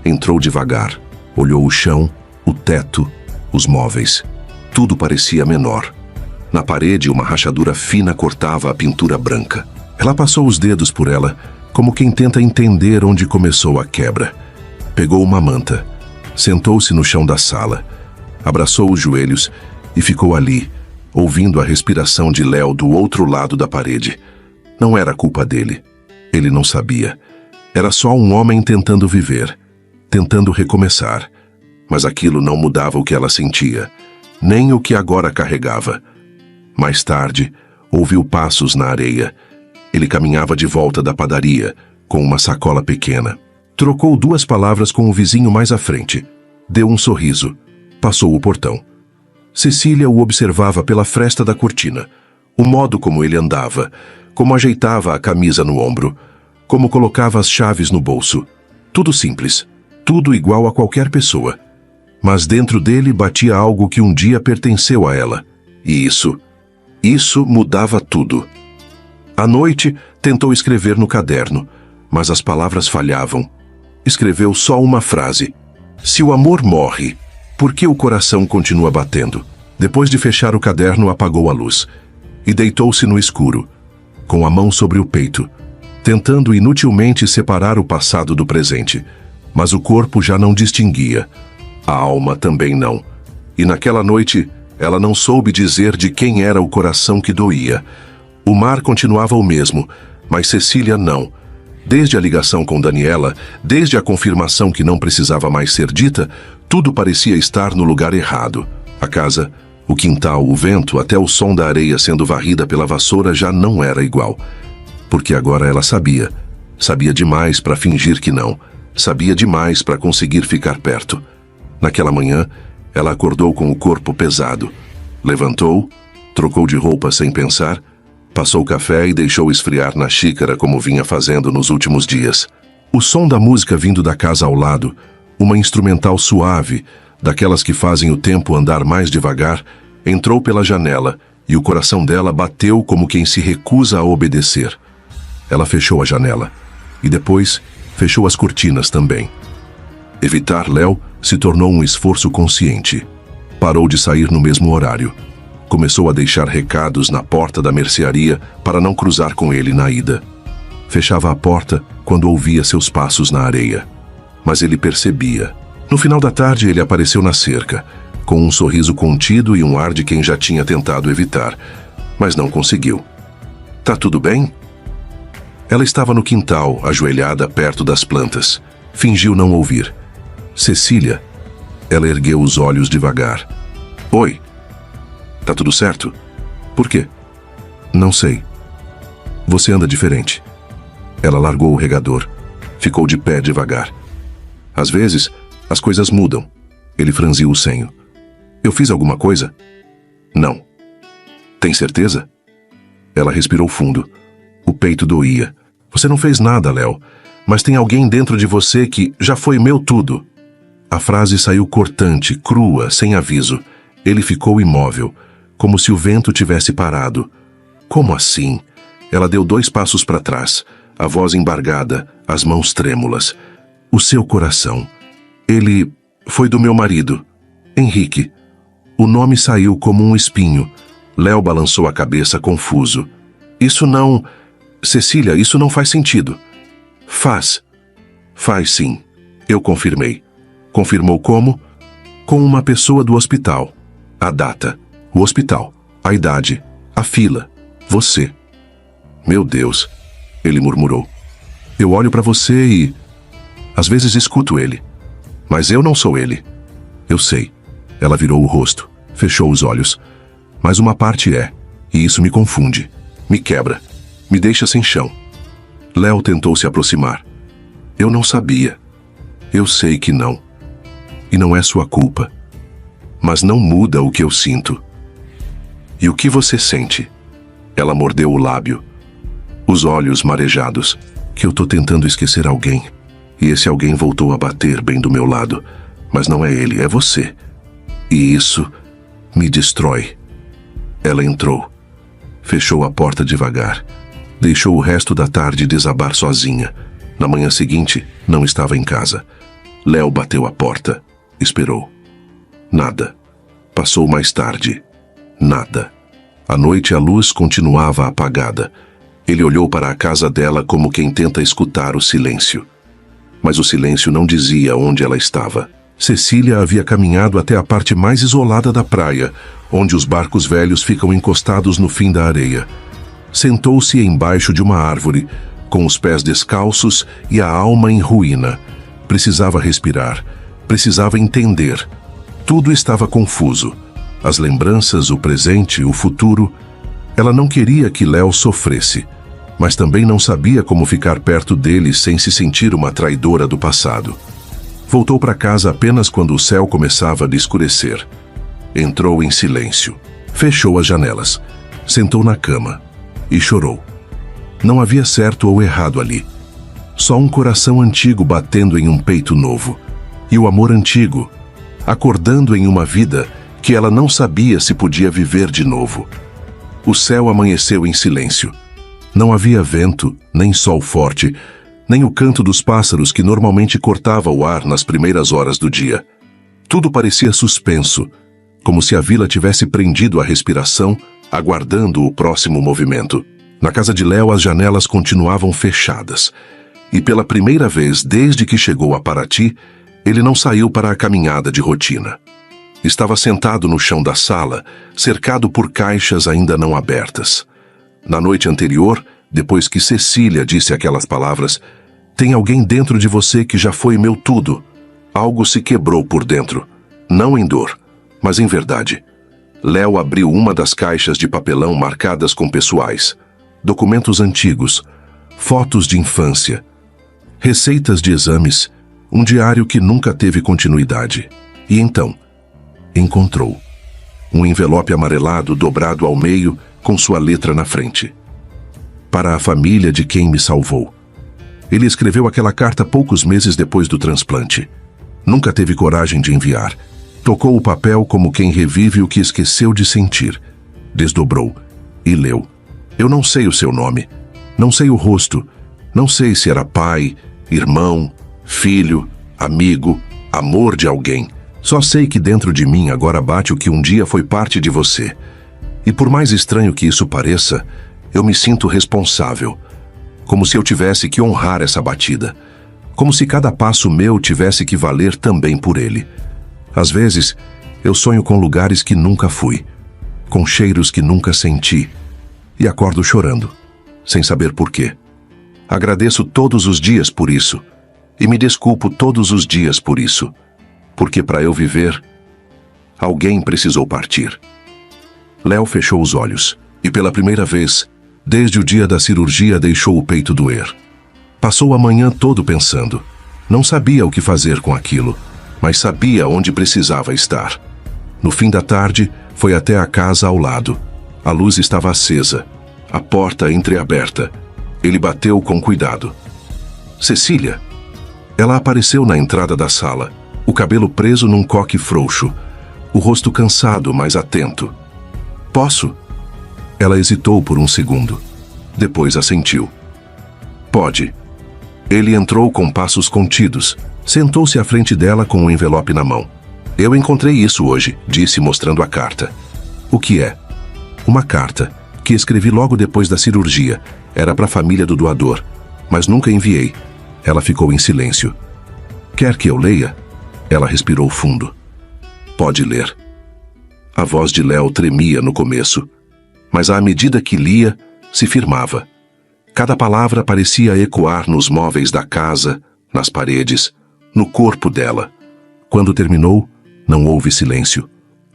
Entrou devagar. Olhou o chão, o teto, os móveis. Tudo parecia menor. Na parede, uma rachadura fina cortava a pintura branca. Ela passou os dedos por ela, como quem tenta entender onde começou a quebra. Pegou uma manta. Sentou-se no chão da sala. Abraçou os joelhos e ficou ali, ouvindo a respiração de Léo do outro lado da parede. Não era culpa dele. Ele não sabia. Era só um homem tentando viver. Tentando recomeçar. Mas aquilo não mudava o que ela sentia, nem o que agora carregava. Mais tarde, ouviu passos na areia. Ele caminhava de volta da padaria, com uma sacola pequena. Trocou 2 palavras com o vizinho mais à frente. Deu um sorriso. Passou o portão. Cecília o observava pela fresta da cortina. O modo como ele andava, como ajeitava a camisa no ombro, como colocava as chaves no bolso. Tudo simples, tudo igual a qualquer pessoa. Mas dentro dele batia algo que um dia pertenceu a ela. E isso mudava tudo. À noite, tentou escrever no caderno, mas as palavras falhavam. Escreveu só uma frase. Se o amor morre, por que o coração continua batendo? Depois de fechar o caderno, apagou a luz e deitou-se no escuro, com a mão sobre o peito, tentando inutilmente separar o passado do presente. Mas o corpo já não distinguia. A alma também não. E naquela noite, ela não soube dizer de quem era o coração que doía. O mar continuava o mesmo, mas Cecília não. Desde a ligação com Daniela, desde a confirmação que não precisava mais ser dita, tudo parecia estar no lugar errado. A casa, o quintal, o vento, até o som da areia sendo varrida pela vassoura já não era igual. Porque agora ela sabia. Sabia demais para fingir que não. Sabia demais para conseguir ficar perto. Naquela manhã, ela acordou com o corpo pesado. Levantou, trocou de roupa sem pensar, passou o café e deixou esfriar na xícara como vinha fazendo nos últimos dias. O som da música vindo da casa ao lado, uma instrumental suave, daquelas que fazem o tempo andar mais devagar, entrou pela janela e o coração dela bateu como quem se recusa a obedecer. Ela fechou a janela e depois fechou as cortinas também. Evitar Léo se tornou um esforço consciente. Parou de sair no mesmo horário. Começou a deixar recados na porta da mercearia para não cruzar com ele na ida. Fechava a porta quando ouvia seus passos na areia. Mas ele percebia. No final da tarde, ele apareceu na cerca, com um sorriso contido e um ar de quem já tinha tentado evitar, mas não conseguiu. Tá tudo bem? Ela estava no quintal, ajoelhada perto das plantas. Fingiu não ouvir. Cecília. Ela ergueu os olhos devagar. Oi. Tá tudo certo? Por quê? Não sei. Você anda diferente. Ela largou o regador. Ficou de pé devagar. Às vezes, as coisas mudam. Ele franziu o senho. Eu fiz alguma coisa? Não. Tem certeza? Ela respirou fundo. O peito doía. Você não fez nada, Léo. Mas tem alguém dentro de você que já foi meu tudo. A frase saiu cortante, crua, sem aviso. Ele ficou imóvel, como se o vento tivesse parado. Como assim? Ela deu 2 passos para trás, a voz embargada, as mãos trêmulas. O seu coração. Ele foi do meu marido, Henrique. O nome saiu como um espinho. Léo balançou a cabeça confuso. Isso não... Cecília, isso não faz sentido. Faz. Faz sim. Eu confirmei. Confirmou como? Com uma pessoa do hospital. A data. O hospital. A idade. A fila. Você. Meu Deus. Ele murmurou. Eu olho para você e... Às vezes escuto ele. Mas eu não sou ele. Eu sei. Ela virou o rosto. Fechou os olhos. Mas uma parte é. E isso me confunde. Me quebra. Me deixa sem chão. Léo tentou se aproximar. Eu não sabia. Eu sei que não. E não é sua culpa. Mas não muda o que eu sinto. E o que você sente? Ela mordeu o lábio. Os olhos marejados. Que eu tô tentando esquecer alguém. E esse alguém voltou a bater bem do meu lado. Mas não é ele, é você. E isso me destrói. Ela entrou. Fechou a porta devagar. Deixou o resto da tarde desabar sozinha. Na manhã seguinte, não estava em casa. Léo bateu a porta. Esperou. Nada. Passou mais tarde. Nada. À noite a luz continuava apagada. Ele olhou para a casa dela como quem tenta escutar o silêncio. Mas o silêncio não dizia onde ela estava. Cecília havia caminhado até a parte mais isolada da praia, onde os barcos velhos ficam encostados no fim da areia. Sentou-se embaixo de uma árvore, com os pés descalços e a alma em ruína. Precisava respirar, precisava entender. Tudo estava confuso. As lembranças, o presente, o futuro. Ela não queria que Léo sofresse. mas também não sabia como ficar perto dele sem se sentir uma traidora do passado. Voltou para casa apenas quando o céu começava a escurecer. Entrou em silêncio, fechou as janelas, sentou na cama e chorou. Não havia certo ou errado ali. Só um coração antigo batendo em um peito novo. E o amor antigo, acordando em uma vida que ela não sabia se podia viver de novo. O céu amanheceu em silêncio. Não havia vento, nem sol forte, nem o canto dos pássaros que normalmente cortava o ar nas primeiras horas do dia. Tudo parecia suspenso, como se a vila tivesse prendido a respiração, aguardando o próximo movimento. Na casa de Léo, as janelas continuavam fechadas. E pela primeira vez desde que chegou a Paraty, ele não saiu para a caminhada de rotina. Estava sentado no chão da sala, cercado por caixas ainda não abertas. Na noite anterior, depois que Cecília disse aquelas palavras, "Tem alguém dentro de você que já foi meu tudo." Algo se quebrou por dentro. Não em dor, mas em verdade. Léo abriu uma das caixas de papelão marcadas com pessoais, documentos antigos, fotos de infância, receitas de exames, um diário que nunca teve continuidade. E então, encontrou um envelope amarelado dobrado ao meio com sua letra na frente. Para a família de quem me salvou. Ele escreveu aquela carta poucos meses depois do transplante. Nunca teve coragem de enviar. Tocou o papel como quem revive o que esqueceu de sentir. Desdobrou e leu. Eu não sei o seu nome. Não sei o rosto. Não sei se era pai, irmão, filho, amigo, amor de alguém. Só sei que dentro de mim agora bate o que um dia foi parte de você. E por mais estranho que isso pareça, eu me sinto responsável. Como se eu tivesse que honrar essa batida. Como se cada passo meu tivesse que valer também por ele. Às vezes, eu sonho com lugares que nunca fui, com cheiros que nunca senti, e acordo chorando, sem saber por quê. Agradeço todos os dias por isso, e me desculpo todos os dias por isso, porque para eu viver, alguém precisou partir. Léo fechou os olhos, e pela primeira vez, desde o dia da cirurgia, deixou o peito doer. Passou a manhã todo pensando. Não sabia o que fazer com aquilo, mas sabia onde precisava estar. No fim da tarde, foi até a casa ao lado. A luz estava acesa, a porta entreaberta. Ele bateu com cuidado. Cecília. Ela apareceu na entrada da sala, o cabelo preso num coque frouxo, o rosto cansado, mas atento. Posso? Ela hesitou por um segundo. Depois assentiu. Pode. Ele entrou com passos contidos. Sentou-se à frente dela com um envelope na mão. Eu encontrei isso hoje, disse mostrando a carta. O que é? Uma carta, que escrevi logo depois da cirurgia. Era para a família do doador, mas nunca enviei. Ela ficou em silêncio. Quer que eu leia? Ela respirou fundo. Pode ler. A voz de Léo tremia no começo, mas à medida que lia, se firmava. Cada palavra parecia ecoar nos móveis da casa, nas paredes, no corpo dela. Quando terminou, não houve silêncio.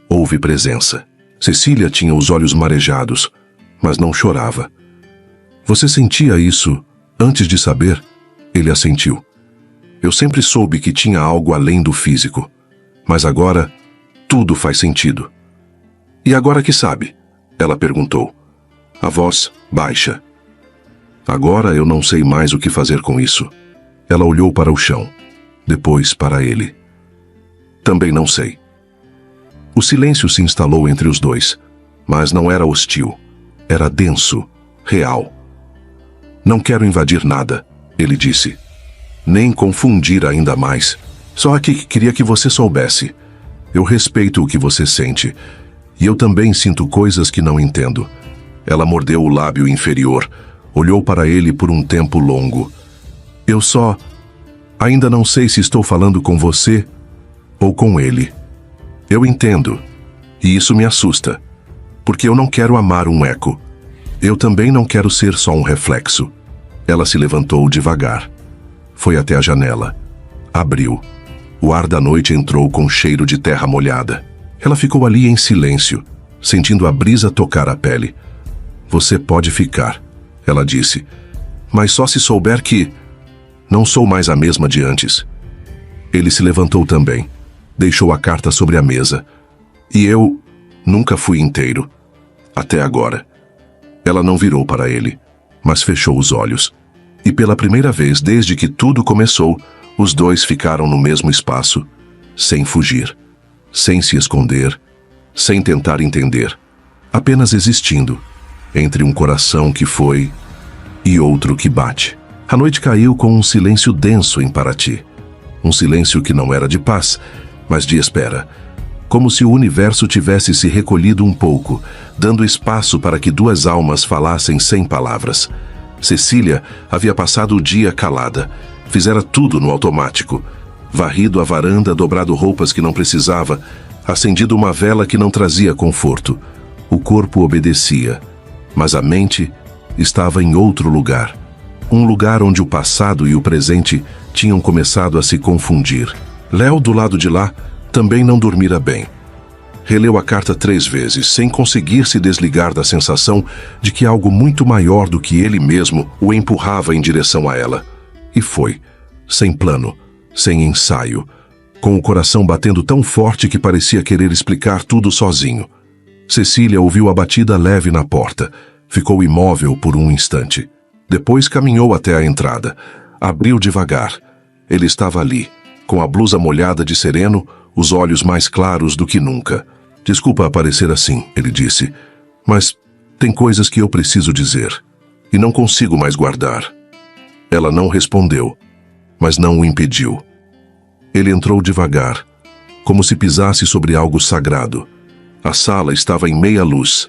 Houve presença. Cecília tinha os olhos marejados, mas não chorava. Você sentia isso antes de saber? Ele assentiu. Eu sempre soube que tinha algo além do físico, mas agora tudo faz sentido. E agora que sabe? Ela perguntou. A voz baixa. Agora eu não sei mais o que fazer com isso. Ela olhou para o chão, depois para ele. Também não sei. O silêncio se instalou entre os dois, mas não era hostil. Era denso, real. Não quero invadir nada, ele disse. Nem confundir ainda mais. Só que queria que você soubesse. Eu respeito o que você sente. E eu também sinto coisas que não entendo. Ela mordeu o lábio inferior, olhou para ele por um tempo longo. Eu só... ainda não sei se estou falando com você ou com ele. Eu entendo. E isso me assusta. Porque eu não quero amar um eco. Eu também não quero ser só um reflexo. Ela se levantou devagar. Foi até a janela. Abriu. O ar da noite entrou com cheiro de terra molhada. Ela ficou ali em silêncio, sentindo a brisa tocar a pele. Você pode ficar. Ela disse. Mas só se souber que... Não sou mais a mesma de antes. Ele se levantou também. Deixou a carta sobre a mesa. E eu nunca fui inteiro. Até agora. Ela não virou para ele, mas fechou os olhos. E pela primeira vez desde que tudo começou, os dois ficaram no mesmo espaço, sem fugir, sem se esconder, sem tentar entender, apenas existindo, entre um coração que foi e outro que bate. A noite caiu com um silêncio denso em Paraty. Um silêncio que não era de paz, mas de espera. Como se o universo tivesse se recolhido um pouco, dando espaço para que duas almas falassem sem palavras. Cecília havia passado o dia calada. Fizera tudo no automático. Varrido a varanda, dobrado roupas que não precisava, acendido uma vela que não trazia conforto. O corpo obedecia, mas a mente estava em outro lugar. Um lugar onde o passado e o presente tinham começado a se confundir. Léo, do lado de lá, também não dormira bem. Releu a carta 3 vezes, sem conseguir se desligar da sensação de que algo muito maior do que ele mesmo o empurrava em direção a ela. E foi, sem plano, sem ensaio, com o coração batendo tão forte que parecia querer explicar tudo sozinho. Cecília ouviu a batida leve na porta. Ficou imóvel por um instante. Depois caminhou até a entrada. Abriu devagar. Ele estava ali, com a blusa molhada de sereno, os olhos mais claros do que nunca. Desculpa aparecer assim, ele disse, mas tem coisas que eu preciso dizer, e não consigo mais guardar. Ela não respondeu, mas não o impediu. Ele entrou devagar, como se pisasse sobre algo sagrado. A sala estava em meia luz.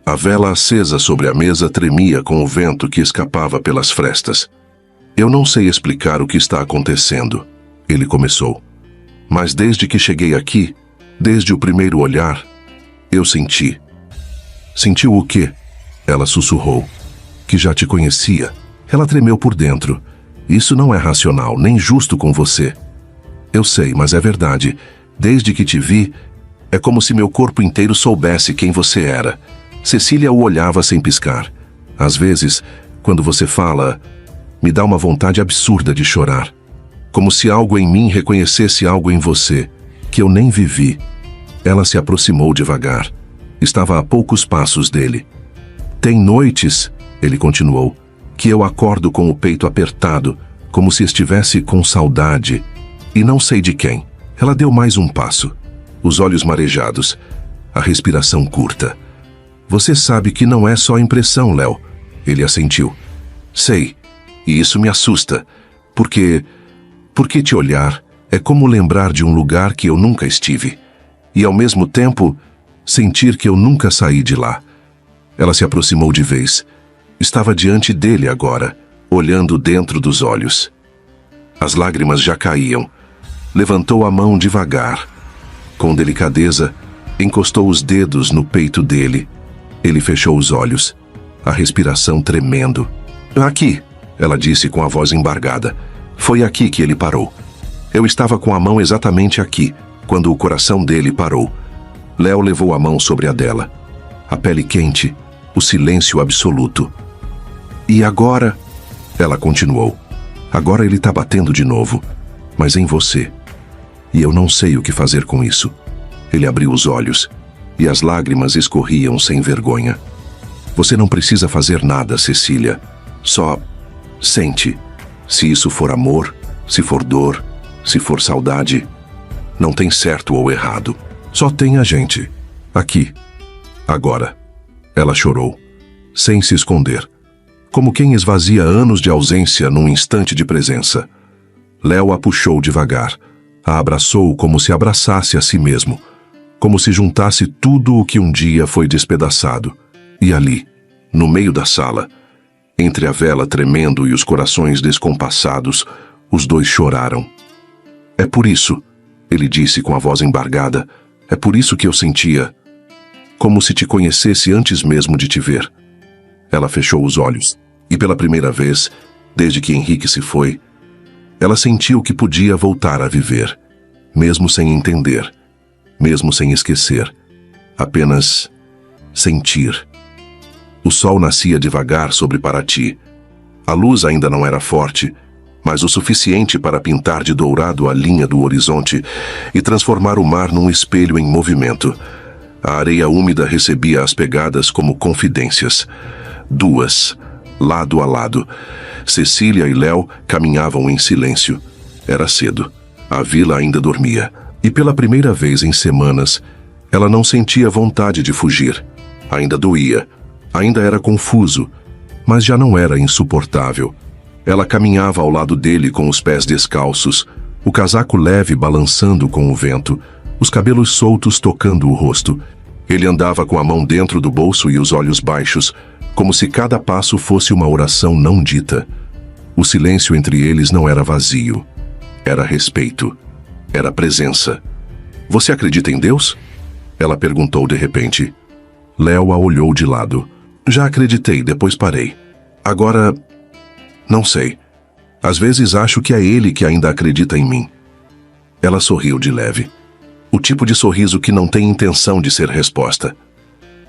A vela acesa sobre a mesa tremia com o vento que escapava pelas frestas. Eu não sei explicar o que está acontecendo, ele começou. Mas desde que cheguei aqui, desde o primeiro olhar, eu senti. Sentiu o quê? Ela sussurrou. Que já te conhecia. Ela tremeu por dentro. Isso não é racional, nem justo com você. Eu sei, mas é verdade. Desde que te vi, é como se meu corpo inteiro soubesse quem você era. Cecília o olhava sem piscar. Às vezes, quando você fala, me dá uma vontade absurda de chorar. Como se algo em mim reconhecesse algo em você, que eu nem vivi. Ela se aproximou devagar. Estava a poucos passos dele. Tem noites, ele continuou, que eu acordo com o peito apertado, como se estivesse com saudade, e não sei de quem. Ela deu mais um passo. Os olhos marejados, a respiração curta. Você sabe que não é só impressão, Léo. Ele assentiu. Sei, e isso me assusta, porque te olhar é como lembrar de um lugar que eu nunca estive, e ao mesmo tempo, sentir que eu nunca saí de lá. Ela se aproximou de vez. Estava diante dele agora, olhando dentro dos olhos. As lágrimas já caíam. Levantou a mão devagar. Com delicadeza, encostou os dedos no peito dele. Ele fechou os olhos, a respiração tremendo. Aqui, ela disse com a voz embargada. Foi aqui que ele parou. Eu estava com a mão exatamente aqui, quando o coração dele parou. Léo levou a mão sobre a dela. A pele quente, o silêncio absoluto. E agora? Ela continuou. Agora ele está batendo de novo, mas em você. E eu não sei o que fazer com isso. Ele abriu os olhos, e as lágrimas escorriam sem vergonha. Você não precisa fazer nada, Cecília. Só sente. Se isso for amor, se for dor, se for saudade, não tem certo ou errado. Só tem a gente. Aqui. Agora. Ela chorou, sem se esconder. Como quem esvazia anos de ausência num instante de presença. Léo a puxou devagar. A abraçou como se abraçasse a si mesmo. Como se juntasse tudo o que um dia foi despedaçado. E ali, no meio da sala, entre a vela tremendo e os corações descompassados, os dois choraram. É por isso, ele disse com a voz embargada, é por isso que eu sentia, como se te conhecesse antes mesmo de te ver. Ela fechou os olhos, e pela primeira vez, desde que Henrique se foi, ela sentiu que podia voltar a viver, mesmo sem entender, mesmo sem esquecer, apenas sentir. O sol nascia devagar sobre Paraty. A luz ainda não era forte, mas o suficiente para pintar de dourado a linha do horizonte e transformar o mar num espelho em movimento. A areia úmida recebia as pegadas como confidências. Duas, lado a lado. Cecília e Léo caminhavam em silêncio. Era cedo. A vila ainda dormia. E pela primeira vez em semanas, ela não sentia vontade de fugir. Ainda doía. Ainda era confuso, mas já não era insuportável. Ela caminhava ao lado dele com os pés descalços, o casaco leve balançando com o vento, os cabelos soltos tocando o rosto. Ele andava com a mão dentro do bolso e os olhos baixos, como se cada passo fosse uma oração não dita. O silêncio entre eles não era vazio. Era respeito. Era presença. Você acredita em Deus? Ela perguntou de repente. Léo a olhou de lado. Já acreditei, depois parei. Agora, não sei. Às vezes acho que é ele que ainda acredita em mim. Ela sorriu de leve. O tipo de sorriso que não tem intenção de ser resposta.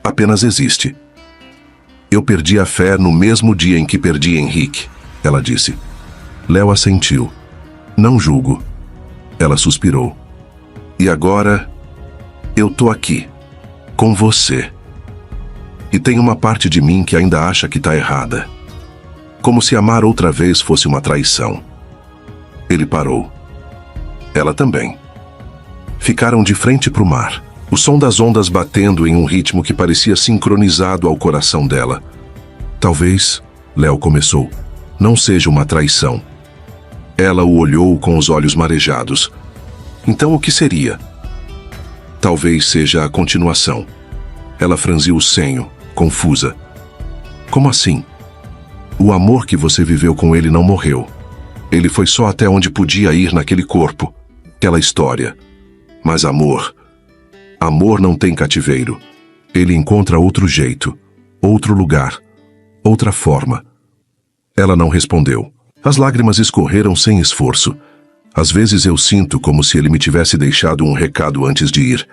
Apenas existe. Eu perdi a fé no mesmo dia em que perdi Henrique, ela disse. Léo assentiu. Não julgo. Ela suspirou. E agora, eu tô aqui, com você. E tem uma parte de mim que ainda acha que tá errada. Como se amar outra vez fosse uma traição. Ele parou. Ela também. Ficaram de frente para o mar, o som das ondas batendo em um ritmo que parecia sincronizado ao coração dela. Talvez, Léo começou, não seja uma traição. Ela o olhou com os olhos marejados. Então o que seria? Talvez seja a continuação. Ela franziu o senho, confusa. Como assim? O amor que você viveu com ele não morreu. Ele foi só até onde podia ir naquele corpo, aquela história. Mas amor não tem cativeiro. Ele encontra outro jeito, outro lugar, outra forma. Ela não respondeu. As lágrimas escorreram sem esforço. Às vezes eu sinto como se ele me tivesse deixado um recado antes de ir.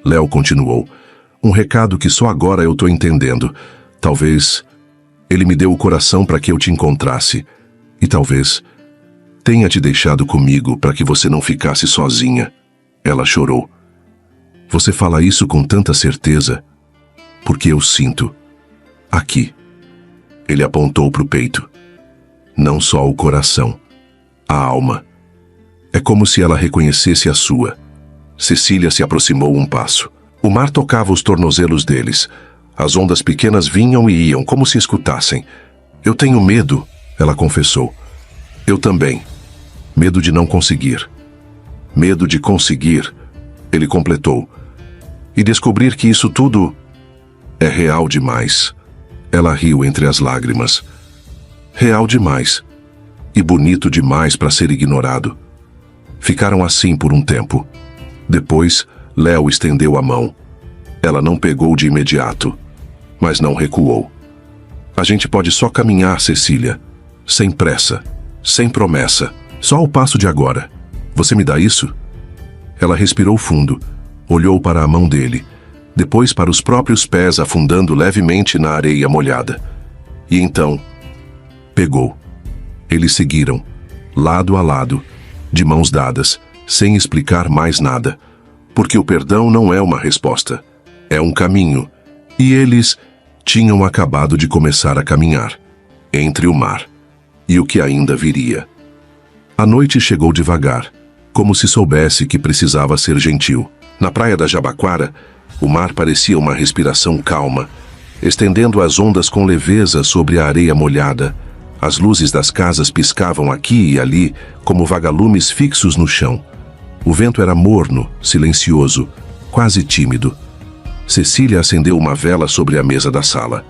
Léo continuou. Um recado que só agora eu tô entendendo. Talvez ele me deu o coração para que eu te encontrasse. E talvez tenha te deixado comigo para que você não ficasse sozinha. Ela chorou. Você fala isso com tanta certeza, porque eu sinto. Aqui. Ele apontou para o peito. Não só o coração, a alma. É como se ela reconhecesse a sua. Cecília se aproximou um passo. O mar tocava os tornozelos deles. As ondas pequenas vinham e iam, como se escutassem. Eu tenho medo, ela confessou. Eu também. Medo de não conseguir. Medo de conseguir, ele completou. E descobrir que isso tudo é real demais. Ela riu entre as lágrimas. Real demais. E bonito demais para ser ignorado. Ficaram assim por um tempo. Depois, Léo estendeu a mão. Ela não pegou de imediato, mas não recuou. A gente pode só caminhar, Cecília. Sem pressa, sem promessa. Só o passo de agora. Você me dá isso? Ela respirou fundo, olhou para a mão dele, depois para os próprios pés afundando levemente na areia molhada. E então, pegou. Eles seguiram, lado a lado, de mãos dadas, sem explicar mais nada. Porque o perdão não é uma resposta, é um caminho. E eles tinham acabado de começar a caminhar, entre o mar e o que ainda viria. A noite chegou devagar, como se soubesse que precisava ser gentil. Na praia da Jabaquara, o mar parecia uma respiração calma, estendendo as ondas com leveza sobre a areia molhada. As luzes das casas piscavam aqui e ali, como vagalumes fixos no chão. O vento era morno, silencioso, quase tímido. Cecília acendeu uma vela sobre a mesa da sala.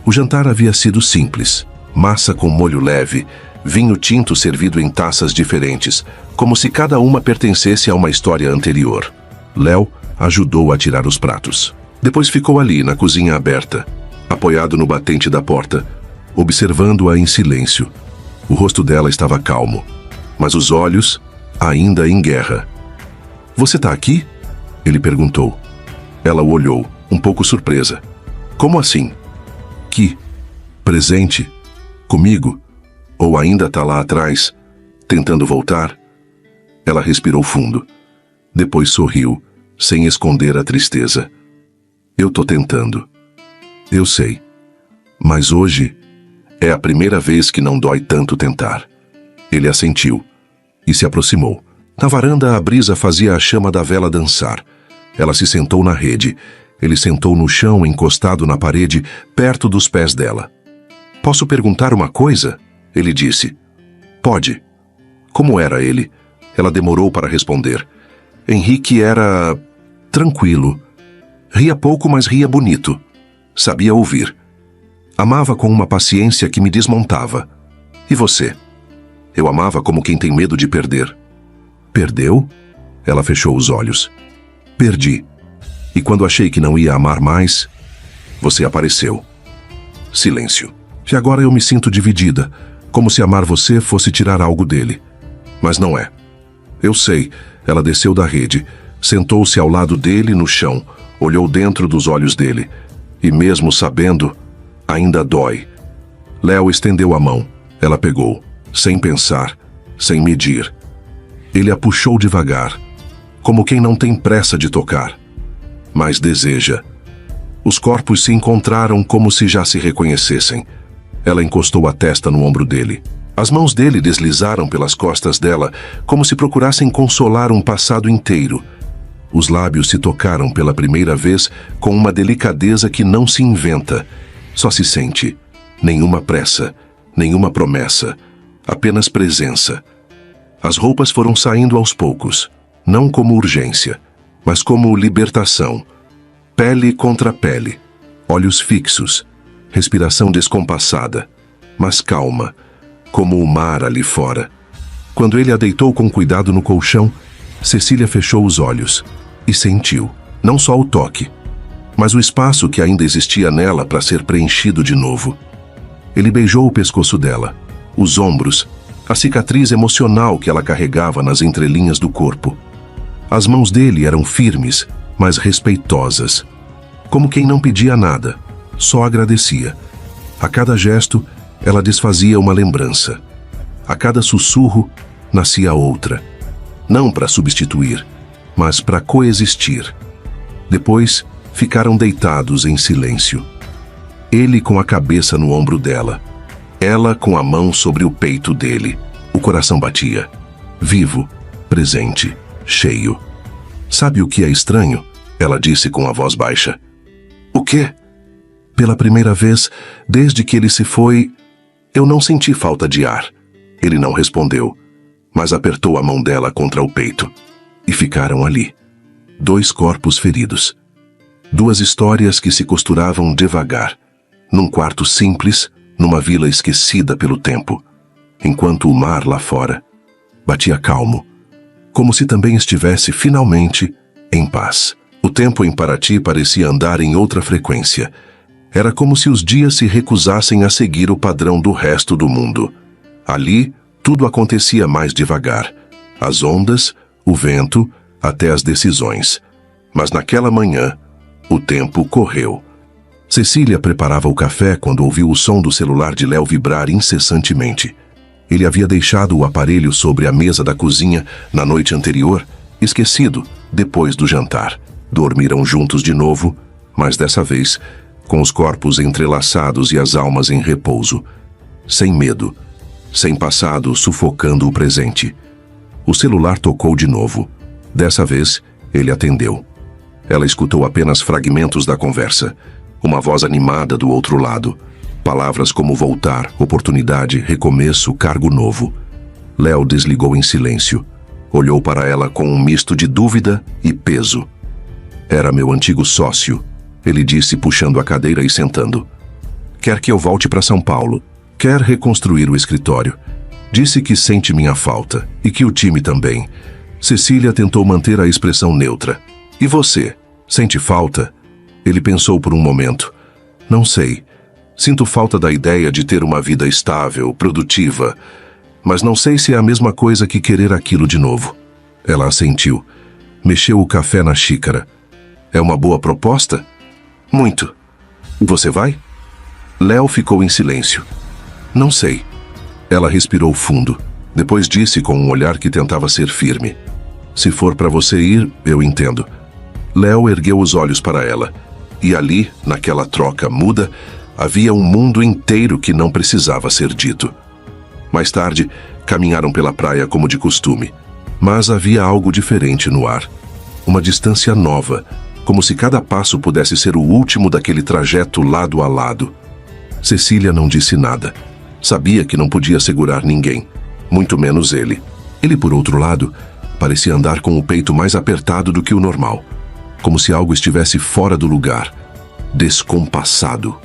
O jantar havia sido simples. Massa com molho leve, vinho tinto servido em taças diferentes, como se cada uma pertencesse a uma história anterior. Léo ajudou a tirar os pratos. Depois ficou ali, na cozinha aberta, apoiado no batente da porta, observando-a em silêncio. O rosto dela estava calmo, mas os olhos ainda em guerra. Você tá aqui? Ele perguntou. Ela o olhou, um pouco surpresa. Como assim? aqui, presente, comigo, ou ainda tá lá atrás, tentando voltar? Ela respirou fundo. Depois sorriu, sem esconder a tristeza. Eu tô tentando. Eu sei. Mas hoje é a primeira vez que não dói tanto tentar. Ele assentiu e se aproximou. Na varanda, a brisa fazia a chama da vela dançar. Ela se sentou na rede. Ele sentou no chão, encostado na parede, perto dos pés dela. Posso perguntar uma coisa? Ele disse. Pode. Como era ele? Ela demorou para responder. Henrique era tranquilo. Ria pouco, mas ria bonito. Sabia ouvir. Amava com uma paciência que me desmontava. E você? Eu amava como quem tem medo de perder. Perdeu? Ela fechou os olhos. Perdi. E quando achei que não ia amar mais, você apareceu. Silêncio. E agora eu me sinto dividida, como se amar você fosse tirar algo dele. Mas não é. Eu sei. Ela desceu da rede, sentou-se ao lado dele no chão, olhou dentro dos olhos dele. E mesmo sabendo, ainda dói. Léo estendeu a mão. Ela pegou, sem pensar, sem medir. Ele a puxou devagar, como quem não tem pressa de tocar, mas deseja. Os corpos se encontraram como se já se reconhecessem. Ela encostou a testa no ombro dele. As mãos dele deslizaram pelas costas dela, como se procurassem consolar um passado inteiro. Os lábios se tocaram pela primeira vez com uma delicadeza que não se inventa, só se sente. Nenhuma pressa, nenhuma promessa, apenas presença. As roupas foram saindo aos poucos, não como urgência, mas como libertação. Pele contra pele, olhos fixos, respiração descompassada, mas calma, como o mar ali fora. Quando ele a deitou com cuidado no colchão, Cecília fechou os olhos e sentiu, não só o toque, mas o espaço que ainda existia nela para ser preenchido de novo. Ele beijou o pescoço dela, os ombros, a cicatriz emocional que ela carregava nas entrelinhas do corpo. As mãos dele eram firmes, mas respeitosas, como quem não pedia nada, só agradecia. A cada gesto, ela desfazia uma lembrança. A cada sussurro, nascia outra. Não para substituir, mas para coexistir. Depois, ficaram deitados em silêncio. Ele com a cabeça no ombro dela, ela com a mão sobre o peito dele. O coração batia. Vivo, presente, cheio. Sabe o que é estranho? Ela disse com a voz baixa. O quê? Pela primeira vez, desde que ele se foi, eu não senti falta de ar. Ele não respondeu, mas apertou a mão dela contra o peito. E ficaram ali. 2 corpos feridos. 2 histórias que se costuravam devagar. Num quarto simples, numa vila esquecida pelo tempo. Enquanto o mar lá fora batia calmo, como se também estivesse finalmente em paz. O tempo em Paraty parecia andar em outra frequência. Era como se os dias se recusassem a seguir o padrão do resto do mundo. Ali, tudo acontecia mais devagar. As ondas, o vento, até as decisões. Mas naquela manhã, o tempo correu. Cecília preparava o café quando ouviu o som do celular de Léo vibrar incessantemente. Ele havia deixado o aparelho sobre a mesa da cozinha na noite anterior, esquecido, depois do jantar. Dormiram juntos de novo, mas dessa vez, com os corpos entrelaçados e as almas em repouso. Sem medo, sem passado sufocando o presente. O celular tocou de novo. Dessa vez, ele atendeu. Ela escutou apenas fragmentos da conversa. Uma voz animada do outro lado. Palavras como voltar, oportunidade, recomeço, cargo novo. Léo desligou em silêncio. Olhou para ela com um misto de dúvida e peso. Era meu antigo sócio, ele disse puxando a cadeira e sentando. Quer que eu volte para São Paulo. Quer reconstruir o escritório. Disse que sente minha falta e que o time também. Cecília tentou manter a expressão neutra. E você? Sente falta? Ele pensou por um momento. Não sei. Sinto falta da ideia de ter uma vida estável, produtiva. Mas não sei se é a mesma coisa que querer aquilo de novo. Ela assentiu. Mexeu o café na xícara. É uma boa proposta? Muito. Você vai? Léo ficou em silêncio. Não sei. Ela respirou fundo. Depois disse com um olhar que tentava ser firme. Se for para você ir, eu entendo. Léo ergueu os olhos para ela. E ali, naquela troca muda, havia um mundo inteiro que não precisava ser dito. Mais tarde, caminharam pela praia como de costume. Mas havia algo diferente no ar. Uma distância nova, como se cada passo pudesse ser o último daquele trajeto lado a lado. Cecília não disse nada. Sabia que não podia segurar ninguém, muito menos ele. Ele, por outro lado, parecia andar com o peito mais apertado do que o normal, como se algo estivesse fora do lugar, descompassado.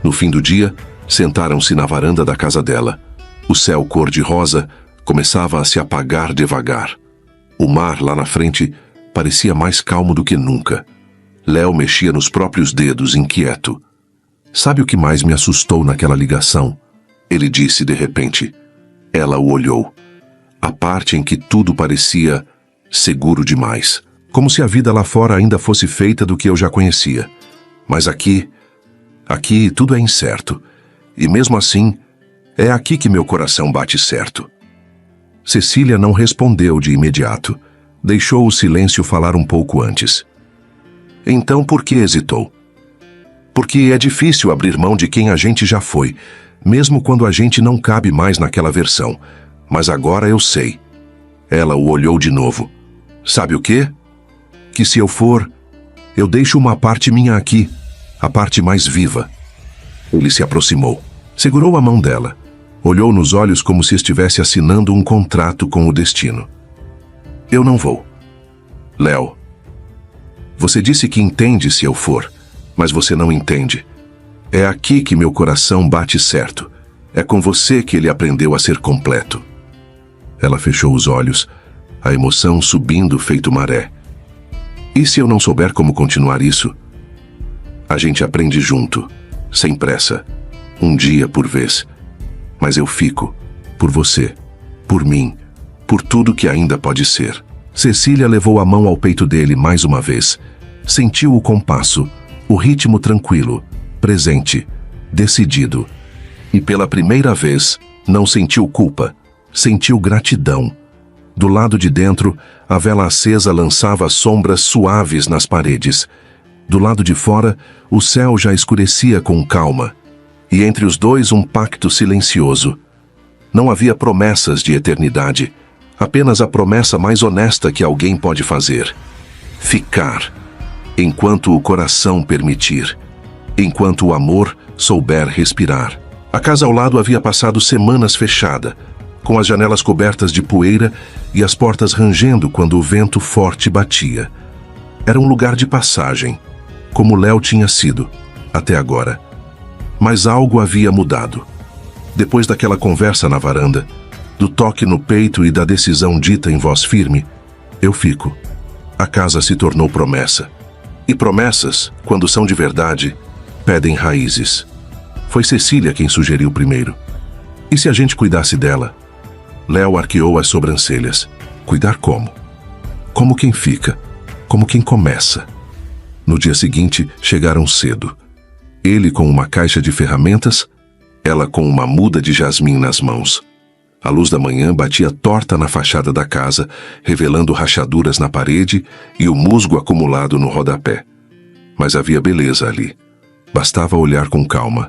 No fim do dia, sentaram-se na varanda da casa dela. O céu cor-de-rosa começava a se apagar devagar. O mar, lá na frente, parecia mais calmo do que nunca. Léo mexia nos próprios dedos, inquieto. Sabe o que mais me assustou naquela ligação? Ele disse de repente. Ela o olhou. A parte em que tudo parecia seguro demais. Como se a vida lá fora ainda fosse feita do que eu já conhecia. Mas aqui tudo é incerto. E mesmo assim, é aqui que meu coração bate certo. Cecília não respondeu de imediato. Deixou o silêncio falar um pouco antes. Então por que hesitou? Porque é difícil abrir mão de quem a gente já foi, mesmo quando a gente não cabe mais naquela versão. Mas agora eu sei. Ela o olhou de novo. Sabe o quê? Que se eu for, eu deixo uma parte minha aqui, a parte mais viva. Ele se aproximou, segurou a mão dela, olhou nos olhos como se estivesse assinando um contrato com o destino. Eu não vou. Léo, você disse que entende se eu for, mas você não entende. É aqui que meu coração bate certo. É com você que ele aprendeu a ser completo. Ela fechou os olhos, a emoção subindo feito maré. E se eu não souber como continuar isso? A gente aprende junto, sem pressa, um dia por vez. Mas eu fico, por você, por mim, por tudo que ainda pode ser. Cecília levou a mão ao peito dele mais uma vez. Sentiu o compasso, o ritmo tranquilo, presente, decidido. E pela primeira vez, não sentiu culpa, sentiu gratidão. Do lado de dentro, a vela acesa lançava sombras suaves nas paredes. Do lado de fora, o céu já escurecia com calma. E entre os dois um pacto silencioso. Não havia promessas de eternidade, apenas a promessa mais honesta que alguém pode fazer. Ficar, enquanto o coração permitir, enquanto o amor souber respirar. A casa ao lado havia passado semanas fechada, com as janelas cobertas de poeira e as portas rangendo quando o vento forte batia. Era um lugar de passagem, como Léo tinha sido, até agora. Mas algo havia mudado. Depois daquela conversa na varanda, do toque no peito e da decisão dita em voz firme, eu fico. A casa se tornou promessa. E promessas, quando são de verdade, pedem raízes. Foi Cecília quem sugeriu primeiro. E se a gente cuidasse dela? Léo arqueou as sobrancelhas. Cuidar como? Como quem fica, como quem começa. No dia seguinte, chegaram cedo. Ele com uma caixa de ferramentas, ela com uma muda de jasmim nas mãos. A luz da manhã batia torta na fachada da casa, revelando rachaduras na parede e o musgo acumulado no rodapé. Mas havia beleza ali. Bastava olhar com calma.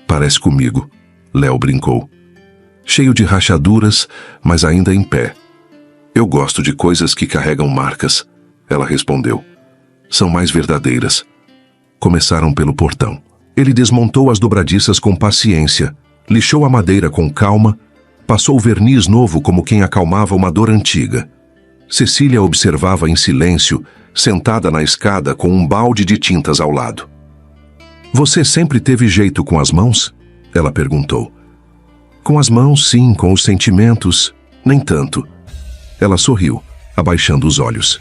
Parece comigo, Léo brincou. Cheio de rachaduras, mas ainda em pé. Eu gosto de coisas que carregam marcas, ela respondeu. São mais verdadeiras. Começaram pelo portão. Ele desmontou as dobradiças com paciência, lixou a madeira com calma, passou verniz novo como quem acalmava uma dor antiga. Cecília observava em silêncio, sentada na escada com um balde de tintas ao lado. Você sempre teve jeito com as mãos? Ela perguntou. Com as mãos, sim, com os sentimentos, nem tanto. Ela sorriu, abaixando os olhos.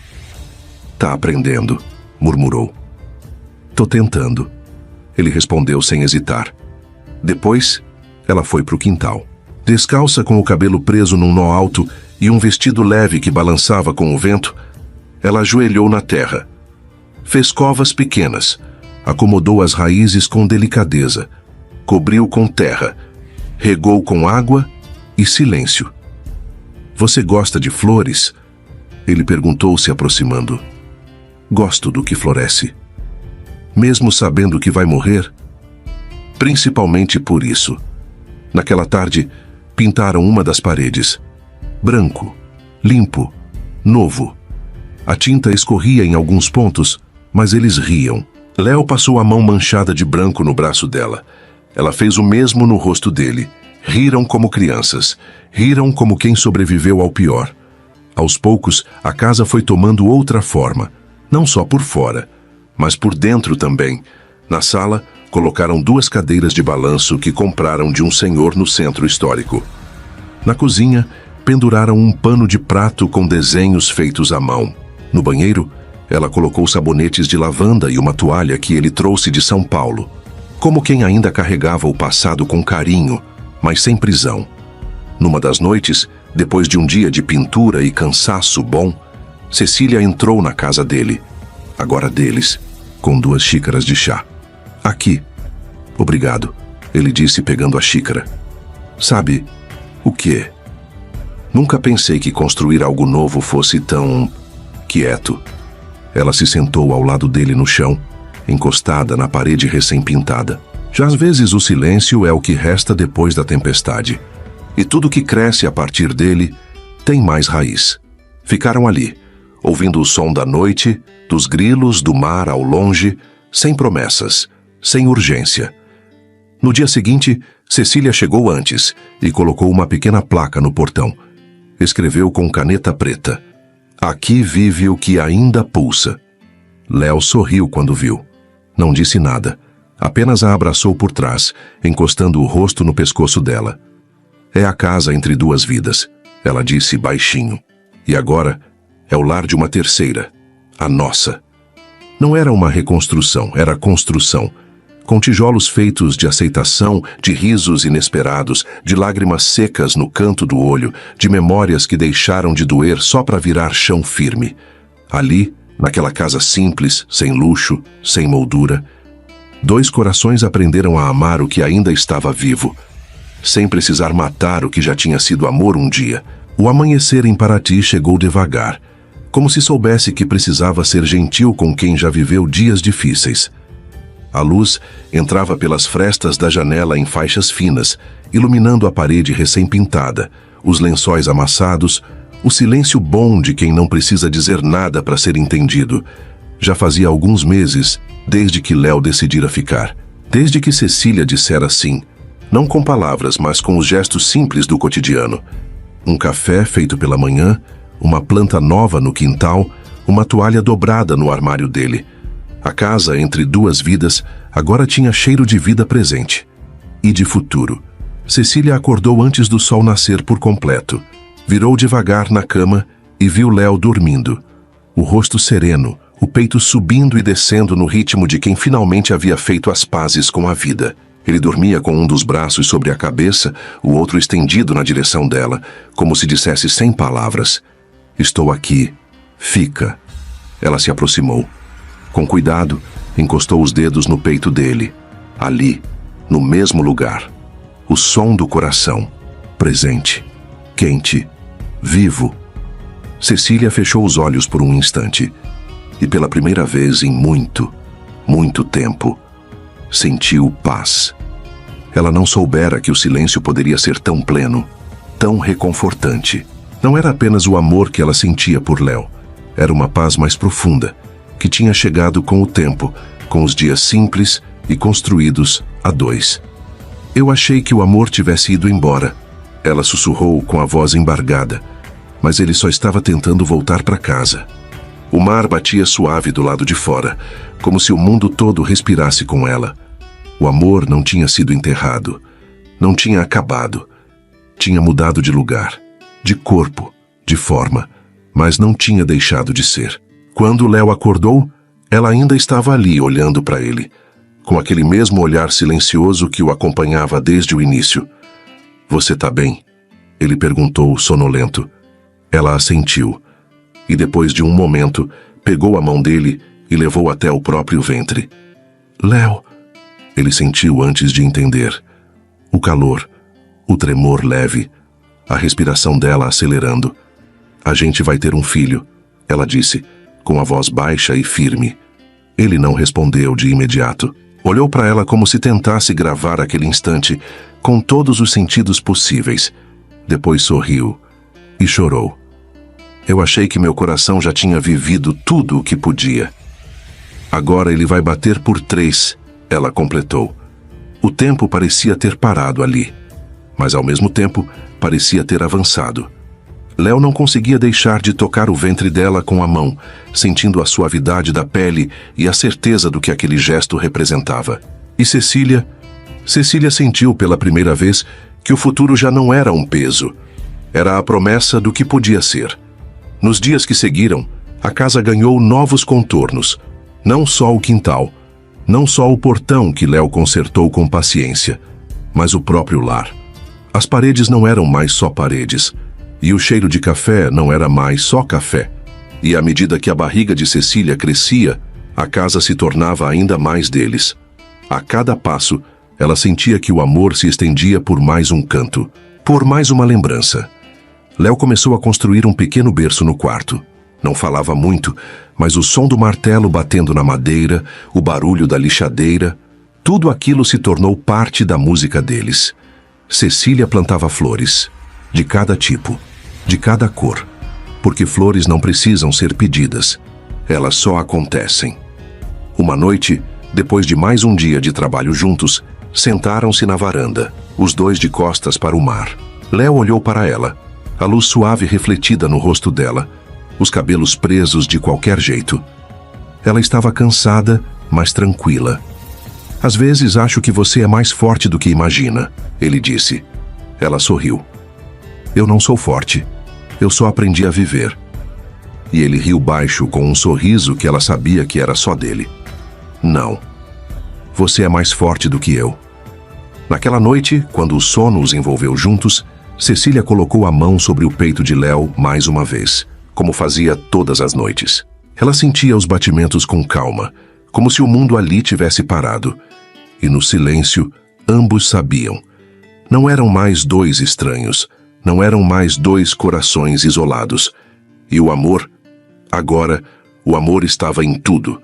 Tá aprendendo, murmurou. Tô tentando. Ele respondeu sem hesitar. Depois, ela foi pro quintal. Descalça com o cabelo preso num nó alto e um vestido leve que balançava com o vento, ela ajoelhou na terra. Fez covas pequenas, acomodou as raízes com delicadeza, cobriu com terra, regou com água e silêncio. Você gosta de flores? Ele perguntou, se aproximando. Gosto do que floresce. Mesmo sabendo que vai morrer? Principalmente por isso. Naquela tarde, pintaram uma das paredes. Branco, limpo, novo. A tinta escorria em alguns pontos, mas eles riam. Léo passou a mão manchada de branco no braço dela. Ela fez o mesmo no rosto dele. Riram como crianças. Riram como quem sobreviveu ao pior. Aos poucos, a casa foi tomando outra forma. Não só por fora, mas por dentro também. Na sala, colocaram 2 cadeiras de balanço que compraram de um senhor no centro histórico. Na cozinha, penduraram um pano de prato com desenhos feitos à mão. No banheiro, ela colocou sabonetes de lavanda e uma toalha que ele trouxe de São Paulo. Como quem ainda carregava o passado com carinho, mas sem prisão. Numa das noites, depois de um dia de pintura e cansaço bom, Cecília entrou na casa dele, agora deles, com 2 xícaras de chá. Aqui. Obrigado, ele disse pegando a xícara. Sabe o quê? Nunca pensei que construir algo novo fosse tão quieto. Ela se sentou ao lado dele no chão, encostada na parede recém-pintada. Já às vezes o silêncio é o que resta depois da tempestade. E tudo que cresce a partir dele tem mais raiz. Ficaram ali, ouvindo o som da noite, dos grilos, do mar ao longe, sem promessas, sem urgência. No dia seguinte, Cecília chegou antes e colocou uma pequena placa no portão. Escreveu com caneta preta: Aqui vive o que ainda pulsa. Léo sorriu quando viu. Não disse nada, apenas a abraçou por trás, encostando o rosto no pescoço dela. É a casa entre 2 vidas, ela disse baixinho. E agora é o lar de uma terceira, a nossa. Não era uma reconstrução, era construção. Com tijolos feitos de aceitação, de risos inesperados, de lágrimas secas no canto do olho, de memórias que deixaram de doer só para virar chão firme. Ali, naquela casa simples, sem luxo, sem moldura, 2 corações aprenderam a amar o que ainda estava vivo, sem precisar matar o que já tinha sido amor um dia. O amanhecer em Paraty chegou devagar, como se soubesse que precisava ser gentil com quem já viveu dias difíceis. A luz entrava pelas frestas da janela em faixas finas, iluminando a parede recém-pintada, os lençóis amassados, o silêncio bom de quem não precisa dizer nada para ser entendido. Já fazia alguns meses, desde que Léo decidira ficar. Desde que Cecília dissera sim, não com palavras, mas com os gestos simples do cotidiano. Um café feito pela manhã, uma planta nova no quintal, uma toalha dobrada no armário dele. A casa entre 2 vidas agora tinha cheiro de vida presente. E de futuro. Cecília acordou antes do sol nascer por completo. Virou devagar na cama e viu Léo dormindo. O rosto sereno, o peito subindo e descendo no ritmo de quem finalmente havia feito as pazes com a vida. Ele dormia com um dos braços sobre a cabeça, o outro estendido na direção dela, como se dissesse sem palavras: Estou aqui. Fica. Ela se aproximou. Com cuidado, encostou os dedos no peito dele. Ali, no mesmo lugar. O som do coração. Presente. Quente. Vivo. Cecília fechou os olhos por um instante. E pela primeira vez em muito, muito tempo, sentiu paz. Ela não soubera que o silêncio poderia ser tão pleno, tão reconfortante. Não era apenas o amor que ela sentia por Léo. Era uma paz mais profunda, que tinha chegado com o tempo, com os dias simples e construídos a 2. Eu achei que o amor tivesse ido embora. Ela sussurrou com a voz embargada, mas ele só estava tentando voltar para casa. O mar batia suave do lado de fora, como se o mundo todo respirasse com ela. O amor não tinha sido enterrado, não tinha acabado. Tinha mudado de lugar, de corpo, de forma, mas não tinha deixado de ser. Quando Léo acordou, ela ainda estava ali olhando para ele, com aquele mesmo olhar silencioso que o acompanhava desde o início. Você tá bem? Ele perguntou, sonolento. Ela assentiu, e depois de um momento, pegou a mão dele e levou até o próprio ventre. Léo, ele sentiu antes de entender. O calor, o tremor leve, a respiração dela acelerando. A gente vai ter um filho, ela disse, com a voz baixa e firme. Ele não respondeu de imediato. Olhou para ela como se tentasse gravar aquele instante com todos os sentidos possíveis. Depois sorriu e chorou. Eu achei que meu coração já tinha vivido tudo o que podia. Agora ele vai bater por 3, ela completou. O tempo parecia ter parado ali, mas ao mesmo tempo parecia ter avançado. Léo não conseguia deixar de tocar o ventre dela com a mão, sentindo a suavidade da pele e a certeza do que aquele gesto representava. E Cecília sentiu pela primeira vez que o futuro já não era um peso. Era a promessa do que podia ser. Nos dias que seguiram, a casa ganhou novos contornos. Não só o quintal, não só o portão que Léo consertou com paciência, mas o próprio lar. As paredes não eram mais só paredes, e o cheiro de café não era mais só café. E à medida que a barriga de Cecília crescia, a casa se tornava ainda mais deles. A cada passo, ela sentia que o amor se estendia por mais um canto, por mais uma lembrança. Léo começou a construir um pequeno berço no quarto. Não falava muito, mas o som do martelo batendo na madeira, o barulho da lixadeira, tudo aquilo se tornou parte da música deles. Cecília plantava flores, de cada tipo, de cada cor, porque flores não precisam ser pedidas, elas só acontecem. Uma noite, depois de mais um dia de trabalho juntos, sentaram-se na varanda, os dois de costas para o mar. Léo olhou para ela, a luz suave refletida no rosto dela, os cabelos presos de qualquer jeito. Ela estava cansada, mas tranquila. Às vezes acho que você é mais forte do que imagina, ele disse. Ela sorriu. Eu não sou forte. Eu só aprendi a viver. E ele riu baixo com um sorriso que ela sabia que era só dele. Não. Você é mais forte do que eu. Naquela noite, quando o sono os envolveu juntos, Cecília colocou a mão sobre o peito de Léo mais uma vez, como fazia todas as noites. Ela sentia os batimentos com calma, como se o mundo ali tivesse parado. E no silêncio, ambos sabiam. Não eram mais dois estranhos, não eram mais dois corações isolados. E o amor, agora, o amor estava em tudo.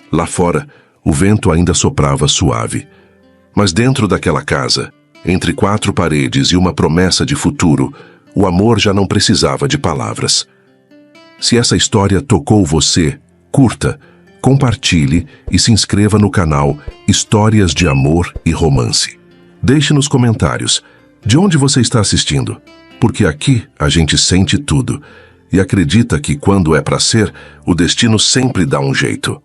Lá fora, o vento ainda soprava suave. Mas dentro daquela casa, entre 4 paredes e uma promessa de futuro, o amor já não precisava de palavras. Se essa história tocou você, curta, compartilhe e se inscreva no canal Histórias de Amor e Romance. Deixe nos comentários de onde você está assistindo, porque aqui a gente sente tudo e acredita que quando é para ser, o destino sempre dá um jeito.